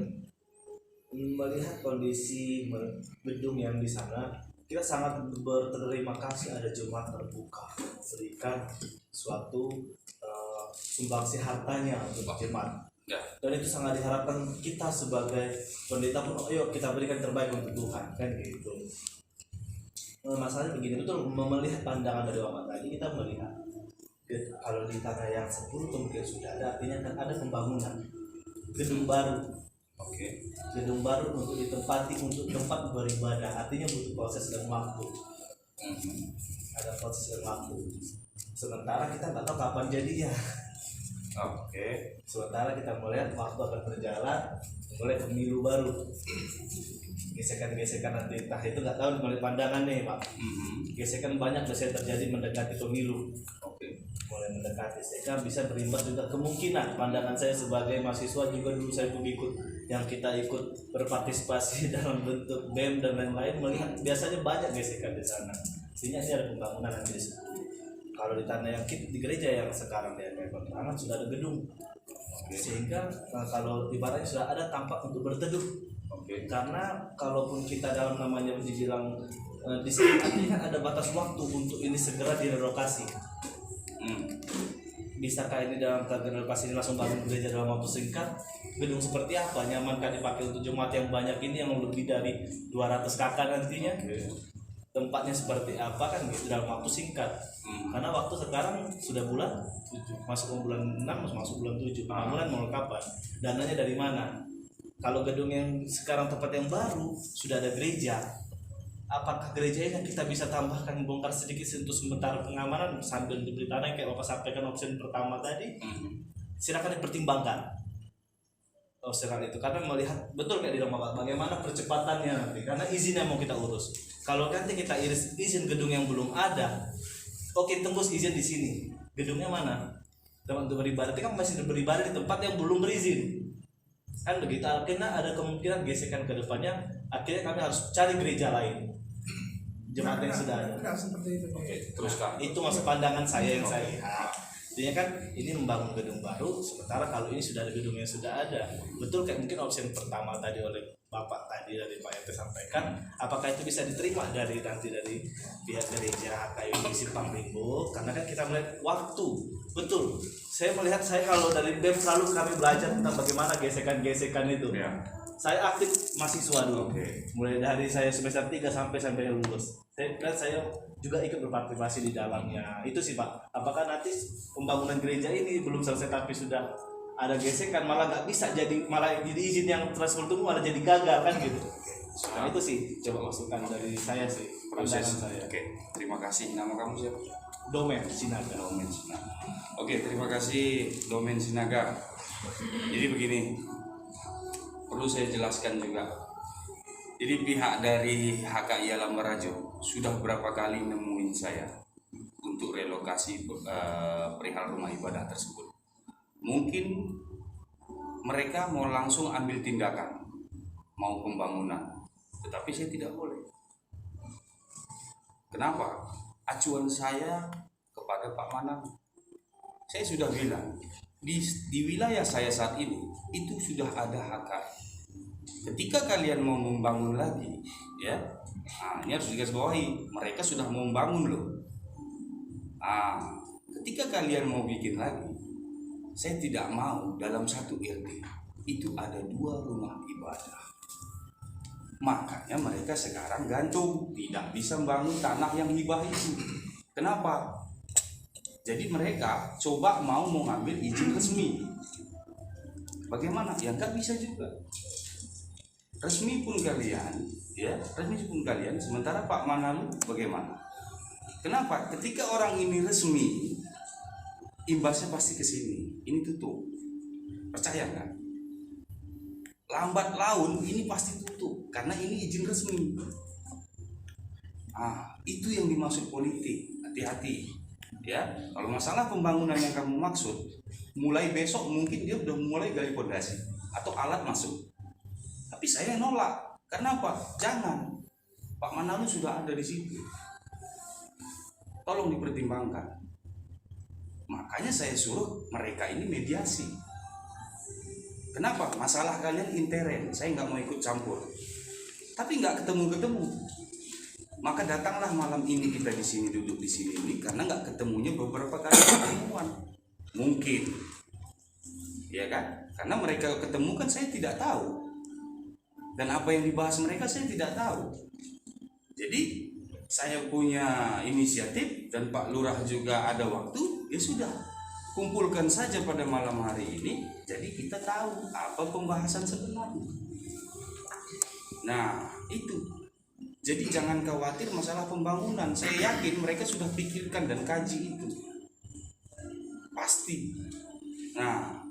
Melihat kondisi gedung yang di sana, kita sangat berterima kasih ada jemaat terbuka memberikan suatu sumbangsi hartanya untuk jemaat. Ya. Dan itu sangat diharapkan kita sebagai pendeta pun, ayo kita berikan terbaik untuk Tuhan, kan gitu. Masalahnya begini, betul melihat pandangan dari Bapak tadi, kita melihat kalau di tanah yang 10 kemudian sudah ada, artinya kan ada pembangunan gedung baru. Oke. Gedung baru untuk ditempati untuk tempat beribadah, artinya butuh proses dan waktu. Ada proses dan waktu. Sementara kita nggak tahu kapan jadinya. Oke. Sementara kita melihat waktu akan berjalan, mulai pemilu baru, gesekan-gesekan nanti entah itu nggak tahu mulai pandangan nih Pak. Gesekan banyak biasanya terjadi mendekati pemilu. Oke. Mulai mendekati, sehingga bisa berimbas juga kemungkinan pandangan saya sebagai mahasiswa juga dulu saya ikut yang kita ikut berpartisipasi dalam bentuk BEM dan lain-lain, melihat biasanya banyak gesekan di sana. Artinya ini ada pembangunan nanti di situ. Kalau di tanah yang di gereja yang sekarang di Penerangan sudah ada gedung, sehingga kalau ibaratnya sudah ada tempat untuk berteduh. Karena kalaupun kita dalam namanya dibilang di sini artinya kan ada batas waktu untuk ini segera direlokasi. Bisakah ini dalam target relokasi ini langsung bangun gereja dalam waktu singkat? Gedung seperti apa? Nyamankah dipakai untuk jemaat yang banyak ini yang lebih dari 200 kakak nantinya? Tempatnya seperti apa kan gitu dalam waktu singkat. Karena waktu sekarang sudah bulan 7, masuk bulan 6, masuk bulan 7. Bangunan mau kapan? Dananya dari mana? Kalau gedung yang sekarang tempat yang baru sudah ada gereja, apakah gereja ini kita bisa tambahkan bongkar sedikit untuk sementara pengamanan sambil diberi tanah kayak Bapak sampaikan opsi pertama tadi? Silakan dipertimbangkan opsional itu, karena melihat betul kayak di rumah Bapak bagaimana percepatannya nanti, karena izinnya mau kita urus. Kalau nanti kita iris izin gedung yang belum ada, oke tembus izin di sini, gedungnya mana? Tempat untuk beribadah, kan masih beribadah di tempat yang belum berizin, kan begitu. Akhirnya ada kemungkinan gesekan ke depannya, akhirnya kami harus cari gereja lain, jemaat yang sudah ada. Enggak seperti itu. Oke, teruskan. Itu masa pandangan saya yang saya lihat. Artinya kan ini membangun gedung baru, sementara kalau ini sudah ada gedung yang sudah ada. Betul kayak mungkin opsi yang pertama tadi oleh Bapak tadi dari Pak RT sampaikan, apakah itu bisa diterima dari nanti dari pihak gereja KUI Simpang Limbo? Karena kan kita melihat waktu. Betul. Saya melihat, saya kalau dari BEM selalu kami belajar tentang bagaimana gesekan-gesekan itu. Ya. Saya aktif mahasiswa dulu. Oke. Mulai dari saya semester 3 sampai lulus. Saya juga ikut berpartisipasi di dalamnya. Itu sih Pak. Apakah nanti pembangunan gereja ini belum selesai tapi sudah ada gesekan, malah nggak bisa jadi, malah jadi izin yang transfer itu malah jadi gagal kan gitu. Nah, itu sih coba masukan dari saya sih, Proses pandangan saya. Oke, terima kasih. Nama kamu siapa? Domen Sinaga. Domen Sinaga. Oke, terima kasih Domen Sinaga. Jadi begini, perlu saya jelaskan juga. Jadi pihak dari HKI Alam Barajo sudah berapa kali nemuin saya untuk relokasi perihal rumah ibadah tersebut. Mungkin mereka mau langsung ambil tindakan, mau pembangunan, tetapi saya tidak boleh. Kenapa? Acuan saya kepada Pak Manang, saya sudah bilang di wilayah saya saat ini itu sudah ada HKI. Ketika kalian mau membangun lagi, ya, ini harus digarisbawahi, mereka sudah mau membangun loh. Ketika kalian mau bikin lagi, saya tidak mau dalam satu RT itu ada 2 rumah ibadah. Makanya mereka sekarang gantung, tidak bisa membangun tanah yang hibah itu. Kenapa? Jadi mereka coba mau mengambil izin resmi. Bagaimana? Ya nggak bisa juga. Resmi pun kalian, ya, resmi pun kalian. Sementara Pak Manalu bagaimana? Kenapa? Ketika orang ini resmi, imbasnya pasti ke sini. Ini tutup. Percaya kan? Lambat laun ini pasti tutup karena ini izin resmi. Itu yang dimaksud politik. Hati-hati. Ya, kalau masalah pembangunan yang kamu maksud, mulai besok mungkin dia udah mulai gali fondasi atau alat masuk. Tapi saya nolak. Kenapa? Jangan. Pak Manalu sudah ada di situ. Tolong dipertimbangkan. Makanya saya suruh mereka ini mediasi. Kenapa? Masalah kalian intern, saya nggak mau ikut campur. Tapi nggak ketemu-ketemu. Maka datanglah malam ini kita di sini, duduk di sini ini, karena nggak ketemunya beberapa kali pertemuan. Mungkin, ya kan? Karena mereka ketemu kan saya tidak tahu, dan apa yang dibahas mereka saya tidak tahu. Jadi saya punya inisiatif dan Pak Lurah juga ada waktu, ya sudah, kumpulkan saja pada malam hari ini. Jadi kita tahu apa pembahasan sebenarnya. Nah itu. Jadi jangan khawatir masalah pembangunan. Saya yakin mereka sudah pikirkan dan kaji itu. Pasti. Nah,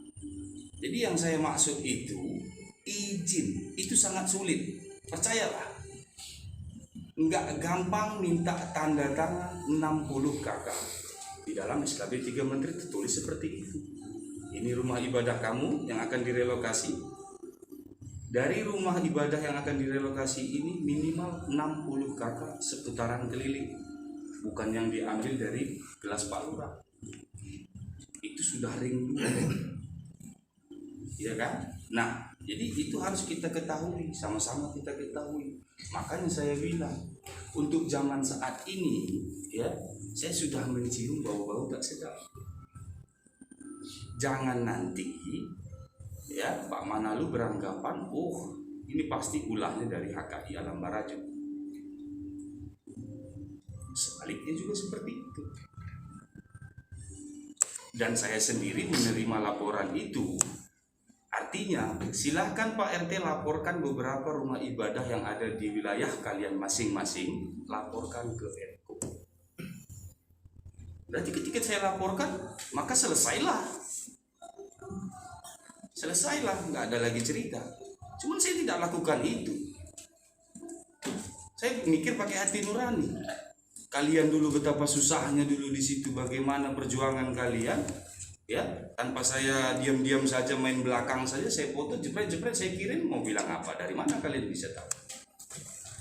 jadi yang saya maksud itu izin. Itu sangat sulit. Percayalah. Enggak gampang minta tanda tangan 60 KK. Di dalam SKB 3 Menteri tertulis seperti itu. Ini rumah ibadah kamu yang akan direlokasi. Dari rumah ibadah yang akan direlokasi ini minimal 60 KK seputaran keliling, bukan yang diambil dari gelas Pak Lurah. Itu sudah ring 2, ya kan? Nah, jadi itu harus kita ketahui, sama-sama kita ketahui. Makanya saya bilang, untuk zaman saat ini, ya, saya sudah mencium bau-bau tak sedap. Jangan nanti ya Pak Manalu beranggapan, oh ini pasti ulahnya dari HKI Alam Barajur. Sebaliknya juga seperti itu. Dan saya sendiri menerima laporan itu. Artinya silahkan Pak RT laporkan beberapa rumah ibadah yang ada di wilayah kalian masing-masing, laporkan ke RT. Berarti ketika saya laporkan, maka selesailah, nggak ada lagi cerita. Cuman saya tidak lakukan itu. Saya mikir pakai hati nurani. Kalian dulu betapa susahnya dulu di situ, bagaimana perjuangan kalian, ya, tanpa saya diam-diam saja main belakang saja, saya foto jepret-jepret, saya kirim, mau bilang apa, dari mana kalian bisa tahu.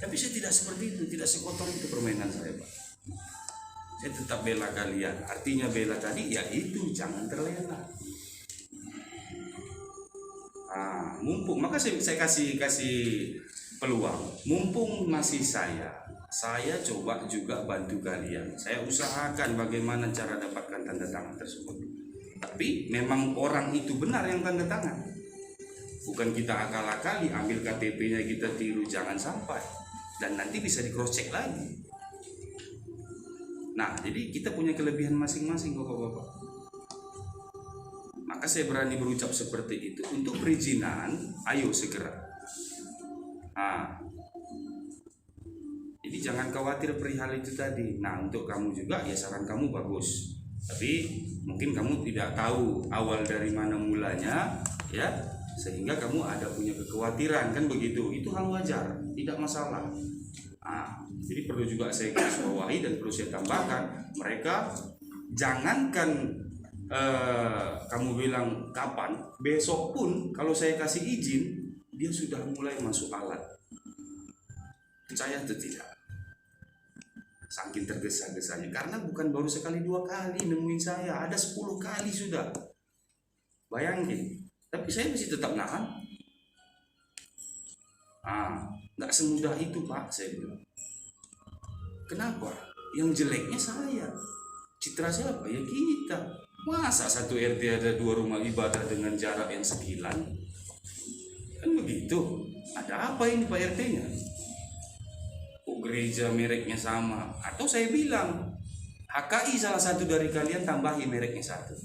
Tapi saya tidak seperti itu, tidak sekotor itu permainan saya, Pak. Saya tetap bela kalian. Artinya bela tadi ya itu, jangan terlena. Mumpung, maka saya kasih peluang. Mumpung masih saya coba juga bantu kalian. Saya usahakan bagaimana cara dapatkan tanda tangan tersebut. Tapi memang orang itu benar yang tanda tangan. Bukan kita akal-akali ambil KTP-nya kita tiru, jangan sampai. Dan nanti bisa di cross check lagi. Nah, jadi kita punya kelebihan masing-masing, Bapak-bapak. Maka saya berani berucap seperti itu. Untuk perizinan, ayo segera. Jadi jangan khawatir perihal itu tadi. Nah, untuk kamu juga ya saran kamu bagus. Tapi mungkin kamu tidak tahu awal dari mana mulanya, ya, sehingga kamu ada punya kekhawatiran, kan begitu. Itu hal wajar, tidak masalah. Jadi perlu juga saya garis bawahi dan perlu saya tambahkan, mereka jangankan kamu bilang kapan, besok pun kalau saya kasih izin, dia sudah mulai masuk alat. Percaya atau tidak? Saking tergesa-gesanya, karena bukan baru sekali 2 kali nemuin saya, ada 10 kali sudah. Bayangin, tapi saya masih tetap nahan. Nggak semudah itu, Pak, saya bilang. Kenapa? Yang jeleknya saya. Citra siapa? Ya kita. Masa satu RT ada 2 rumah ibadah dengan jarak yang sekilan? Kan begitu. Ada apa ini Pak RT-nya? Kok gereja mereknya sama? Atau saya bilang, HKI salah satu dari kalian tambahi mereknya 1.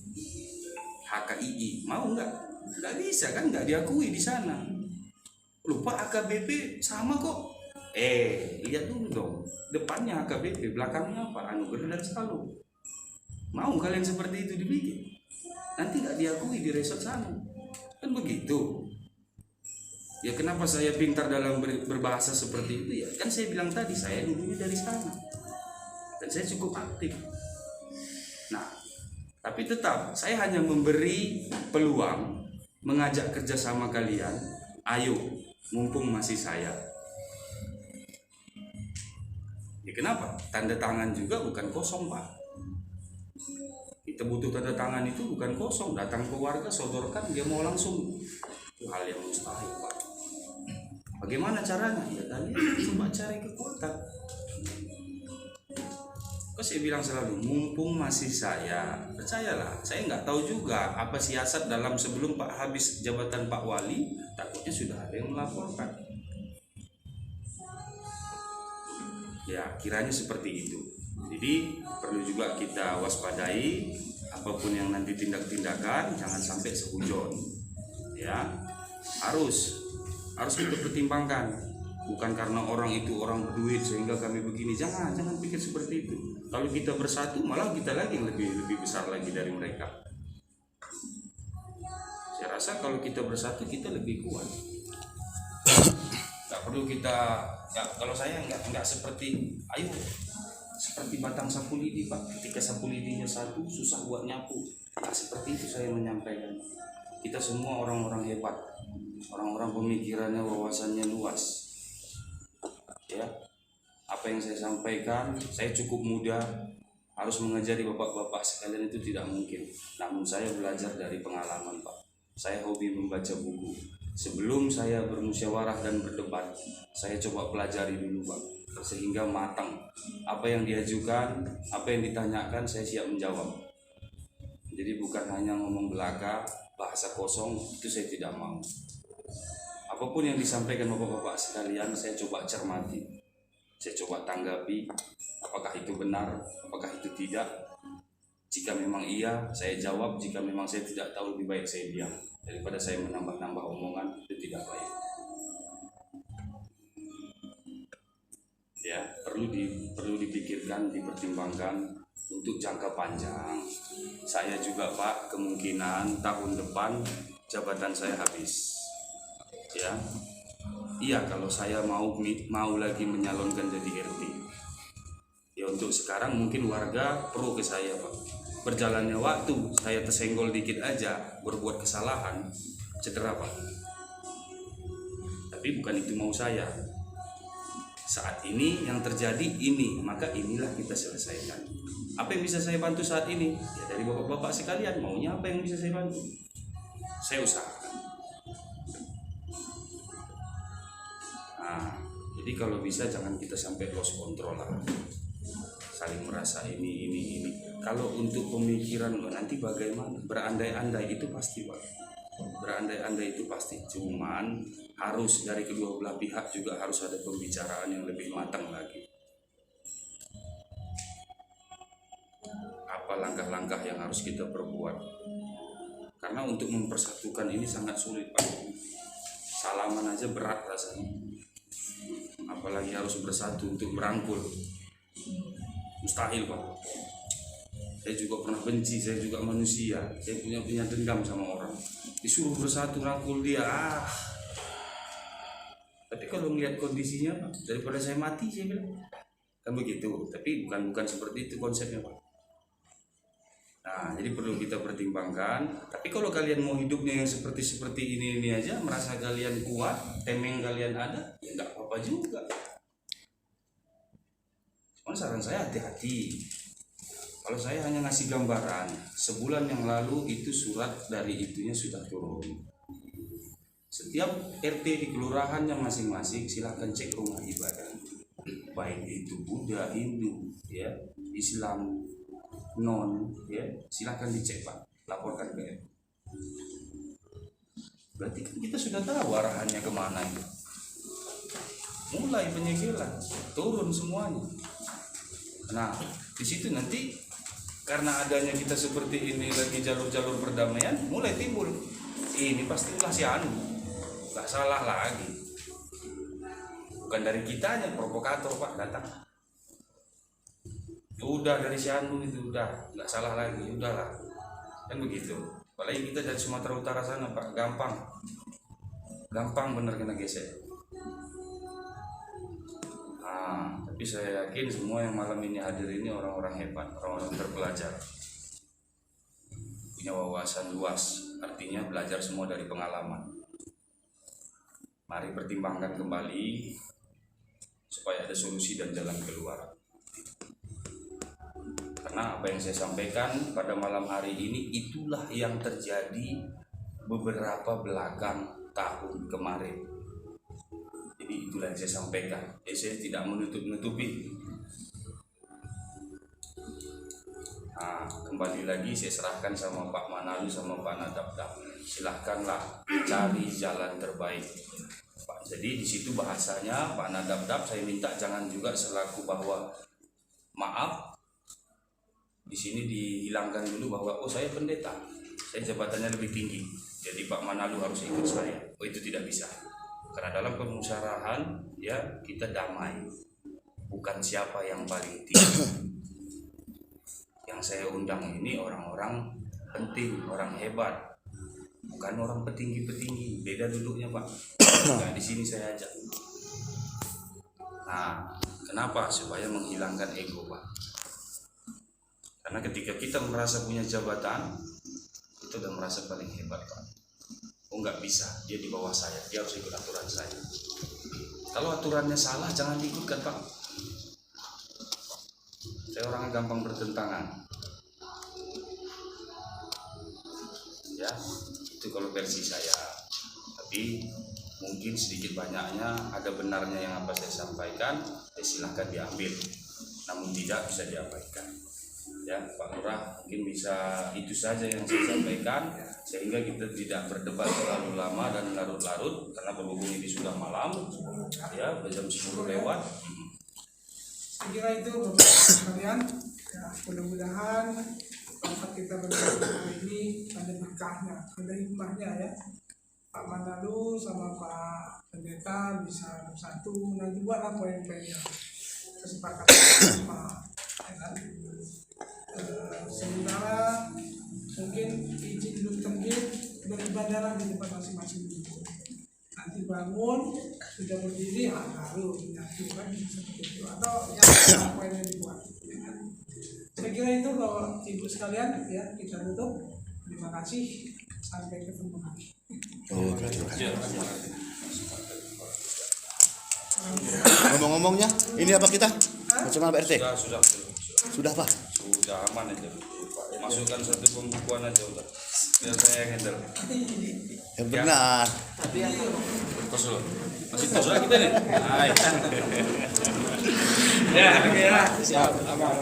HKII, mau nggak? Nggak bisa kan, nggak diakui di sana. Lupa AKBP sama kok. Lihat dulu dong. Depannya AKBP, belakangnya apa? Anugerah dan Selalu. Mau kalian seperti itu dibikin? Nanti nggak diakui di resort sana. Kan begitu. Ya kenapa saya pintar dalam berbahasa seperti itu ya? Kan saya bilang tadi, saya dulunya dari sana. Dan saya cukup aktif. Nah, tapi tetap saya hanya memberi peluang, mengajak kerjasama kalian. Ayo, mumpung masih saya. Ya kenapa? Tanda tangan juga bukan kosong, Pak. Kita butuh tanda tangan itu bukan kosong. Datang ke warga, sodorkan, dia mau langsung. Itu hal yang mustahil, Pak. Bagaimana caranya? Ya kalian coba cari kekuatan. Saya bilang selalu, mumpung masih saya, percayalah, saya nggak tahu juga apa siasat dalam sebelum Pak habis jabatan Pak Wali, takutnya sudah ada yang melaporkan. Ya, kiranya seperti itu. Jadi perlu juga kita waspadai, apapun yang nanti tindakan, jangan sampai sehujon. Ya, harus kita pertimbangkan. Bukan karena orang itu orang berduit sehingga kami begini, jangan pikir seperti itu. Kalau kita bersatu malah kita lagi yang lebih besar lagi dari mereka. Saya rasa kalau kita bersatu kita lebih kuat. Nggak perlu kita, kalau saya nggak seperti, seperti batang sapu lidi Pak. Ketika sapu lidinya satu susah buat nyapu. Nggak seperti itu saya menyampaikan. Kita semua orang-orang hebat, orang-orang pemikirannya, wawasannya luas. Ya, apa yang saya sampaikan, saya cukup muda, harus mengajari bapak-bapak sekalian itu tidak mungkin. Namun saya belajar dari pengalaman Pak. Saya hobi membaca buku. Sebelum saya bermusyawarah dan berdebat, saya coba pelajari dulu Pak, sehingga matang. Apa yang diajukan, apa yang ditanyakan, saya siap menjawab. Jadi bukan hanya ngomong belaka, bahasa kosong, itu saya tidak mau. Apapun yang disampaikan bapak-bapak sekalian, saya coba cermati, saya coba tanggapi, apakah itu benar, apakah itu tidak. Jika memang iya, saya jawab. Jika memang saya tidak tahu, lebih baik saya diam daripada saya menambah-nambah omongan, itu tidak baik. Ya, perlu dipikirkan, dipertimbangkan untuk jangka panjang. Saya juga Pak, kemungkinan tahun depan jabatan saya habis. Ya, iya kalau saya mau lagi menyalonkan jadi RT. Ya untuk sekarang mungkin warga pro ke saya Pak. Berjalannya waktu saya tersenggol dikit aja, berbuat kesalahan, cedera Pak. Tapi bukan itu mau saya. Saat ini yang terjadi ini, maka inilah kita selesaikan. Apa yang bisa saya bantu saat ini? Ya dari bapak-bapak sekalian, maunya apa yang bisa saya bantu? Saya usahakan. Nah, jadi kalau bisa jangan kita sampai lost control lah, saling merasa ini. Kalau untuk pemikiran nanti bagaimana, berandai-andai itu pasti Pak, berandai-andai itu pasti. Cuman harus dari kedua belah pihak juga harus ada pembicaraan yang lebih matang lagi. Apa langkah-langkah yang harus kita perbuat? Karena untuk mempersatukan ini sangat sulit Pak. Salaman aja berat rasanya, apalagi harus bersatu untuk merangkul. Mustahil Pak. Saya juga pernah benci, saya juga manusia, saya punya dendam sama orang. Disuruh bersatu rangkul dia, tapi kalau melihat kondisinya Pak, daripada saya mati, saya bilang kan begitu. Tapi bukan seperti itu konsepnya Pak. Nah, jadi perlu kita pertimbangkan. Tapi kalau kalian mau hidupnya yang seperti ini aja, merasa kalian kuat, temeng kalian ada, ya nggak apa-apa juga. Cuman saran saya hati-hati. Kalau saya hanya ngasih gambaran, sebulan yang lalu itu surat dari itunya sudah turun. Setiap RT di kelurahannya masing-masing silakan cek rumah ibadah. Baik itu Buddha, Hindu, ya, Islam, non, ya, silakan dicek Pak, laporkan ke RT. Berarti kita sudah tahu arahannya kemana itu. Mulai penyegelan, turun semuanya. Nah, di situ nanti karena adanya kita seperti ini lagi jalur-jalur perdamaian, mulai timbul ini pasti ulah si Anu, nggak salah lagi. Bukan dari kitanya, provokator Pak datang. Udah dari si Anu itu udah nggak salah lagi, udahlah kan begitu. Apalagi kita dari Sumatera Utara sana Pak, gampang bener kena gesek. Tapi saya yakin semua yang malam ini hadir ini orang-orang hebat, orang-orang terpelajar, punya wawasan luas, artinya belajar semua dari pengalaman. Mari pertimbangkan kembali supaya ada solusi dan jalan keluar. Karena apa yang saya sampaikan pada malam hari ini itulah yang terjadi beberapa belakang tahun kemarin. Jadi itulah yang saya sampaikan. Saya tidak menutup-nutupi. Nah, kembali lagi saya serahkan sama Pak Manalu sama Pak Nadabdab. Silahkanlah cari jalan terbaik, Pak. Jadi di situ bahasanya Pak Nadabdab saya minta jangan juga selaku bahwa maaf di sini dihilangkan dulu bahwa oh saya pendeta, saya jabatannya lebih tinggi. Jadi Pak Manalu harus ikut saya. Oh itu tidak bisa. Karena dalam permusyawaratan ya kita damai. Bukan siapa yang paling tinggi. Yang saya undang ini orang-orang penting, orang hebat, bukan orang petinggi-petinggi. Beda duduknya Pak. Nggak di sini saya ajak. Nah, kenapa? Supaya menghilangkan ego Pak. Karena ketika kita merasa punya jabatan, itu udah merasa paling hebat Pak. Oh nggak bisa, dia di bawah saya, dia harus ikut aturan saya. Kalau aturannya salah, jangan diikutkan Pak. Saya orang gampang bertentangan. Ya, itu kalau versi saya. Tapi mungkin sedikit banyaknya ada benarnya yang apa saya sampaikan, silahkan diambil. Namun tidak bisa diabaikan. Ya, Pak Lurah mungkin bisa itu saja yang saya sampaikan sehingga kita tidak berdebat terlalu lama dan larut-larut karena berhubung ini sudah malam ya jam 10 lewat. Saya kira itu Bapak sekalian, ya, mudah-mudahan tempat kita berdoa hari ini ada berkahnya, ada hikmahnya ya. Pak Manalu sama Pak Pendeta bisa bersatu, nanti buatlah poin-poinnya kesepakatan bersama. Ya kan? Sementara mungkin izin dulu tergit beribadahlah di tempat masing-masing dulu. Nanti bangun sudah berdiri baru menyatukan seperti itu atau yang apa yang dibuat. Ya kan? Saya kira itu kalau ibu sekalian ya kita tutup. Terima kasih, sampai ketemu lagi. Ngomong-ngomongnya, ini apa kita? Bagaimana Pak RT? Sudah. Sudah Pak? Sudah aman aja. Masukkan satu pembukuan aja udah. Biar saya yang handle. Yang benar. Tos dulu. Masih tos lagi kita nih. Hai. Ya, oke ya. Siap. Aman.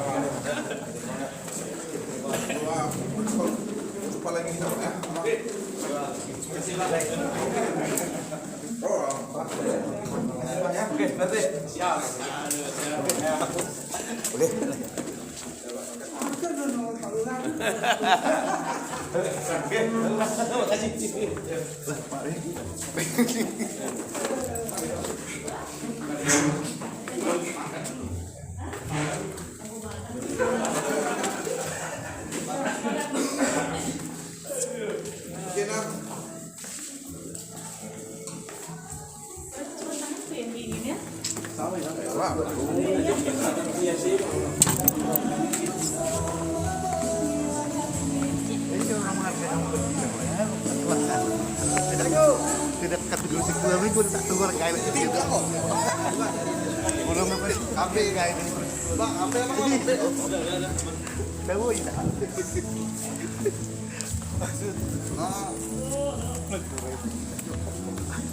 Oke, berarti siap. Boleh. Tidak kategori sekolah ini gue tak tunggu kain itu juga kok. Belum sampai kafe kain ini. Bang, kafe apa? Tahu ini.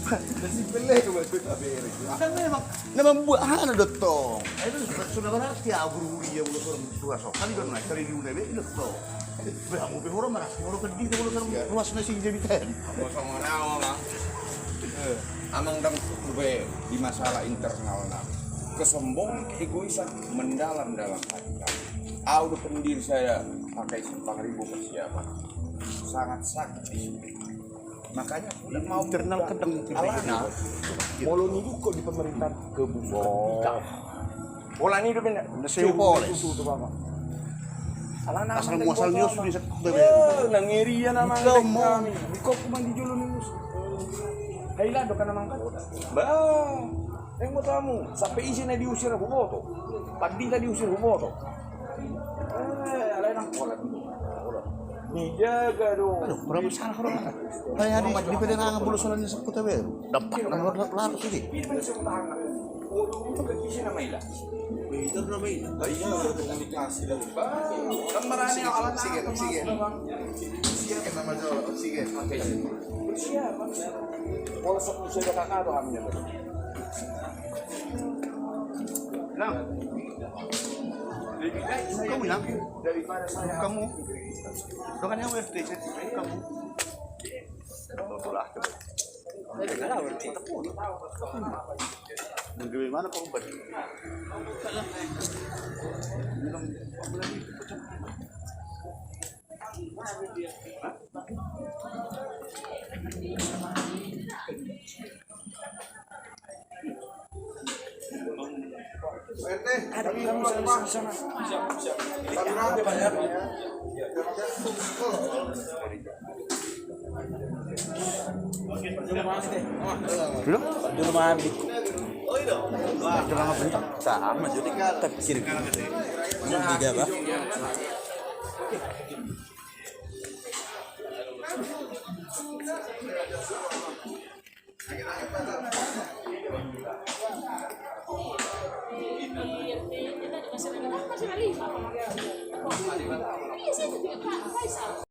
Masih belek buat kafe ini. Kan memang buat hana dotong. Itu sudah berarti guru dia belum tua sok. Kali kan naik dari dunia ini dotong. Mau behoro marah, mau kedih mau ruas nasi jabitan. Mau sama nawa Bang. Amang dang be di masalah internal nah. Kesombongan, keegoisan mendalam dalam hati kami. Audio pendiri saya pakai 10.000 persiapan. Sangat sakit di sini. Makanya tidak mau Internal kadang alana. Molon itu kok di pemerintahan kebuka. Bola ini udah Seopoles. itu Bapak. Alana Asal muasal news bisa nangirian nama kami. Kok cuma di julun news. Haila do kana mangkat. Bah, yang mau tamu sampai izinnya diusir Huboto. Padita diusir Huboto. Alay nang pola. Ni jaga dong. Aduh, berapa salah orang. Kayak di pedengan bulu soalnya sebut aja. Dampak nomor larut ini. Ini semua tahanan. Untuk isi nama Ila. Itu nama ini. Iya, komunikasi dan gambarannya alat oksigen. Oksigen nama Jawa, oksigen. Siapa? Pola sok saya kakak tuh hamilnya. Nah. Lebih baik kamu yang daripada saya kamu. Dengan yang WFT saya kamu. Betul lah. Bagaimana Pak Ubat? Ada kamu sana. Belum? Dulu mandi. Terang bentar. Sama jadi kata kiri. Tiga bah. Masih ada 5. Iya, saya juga Pak Faisal.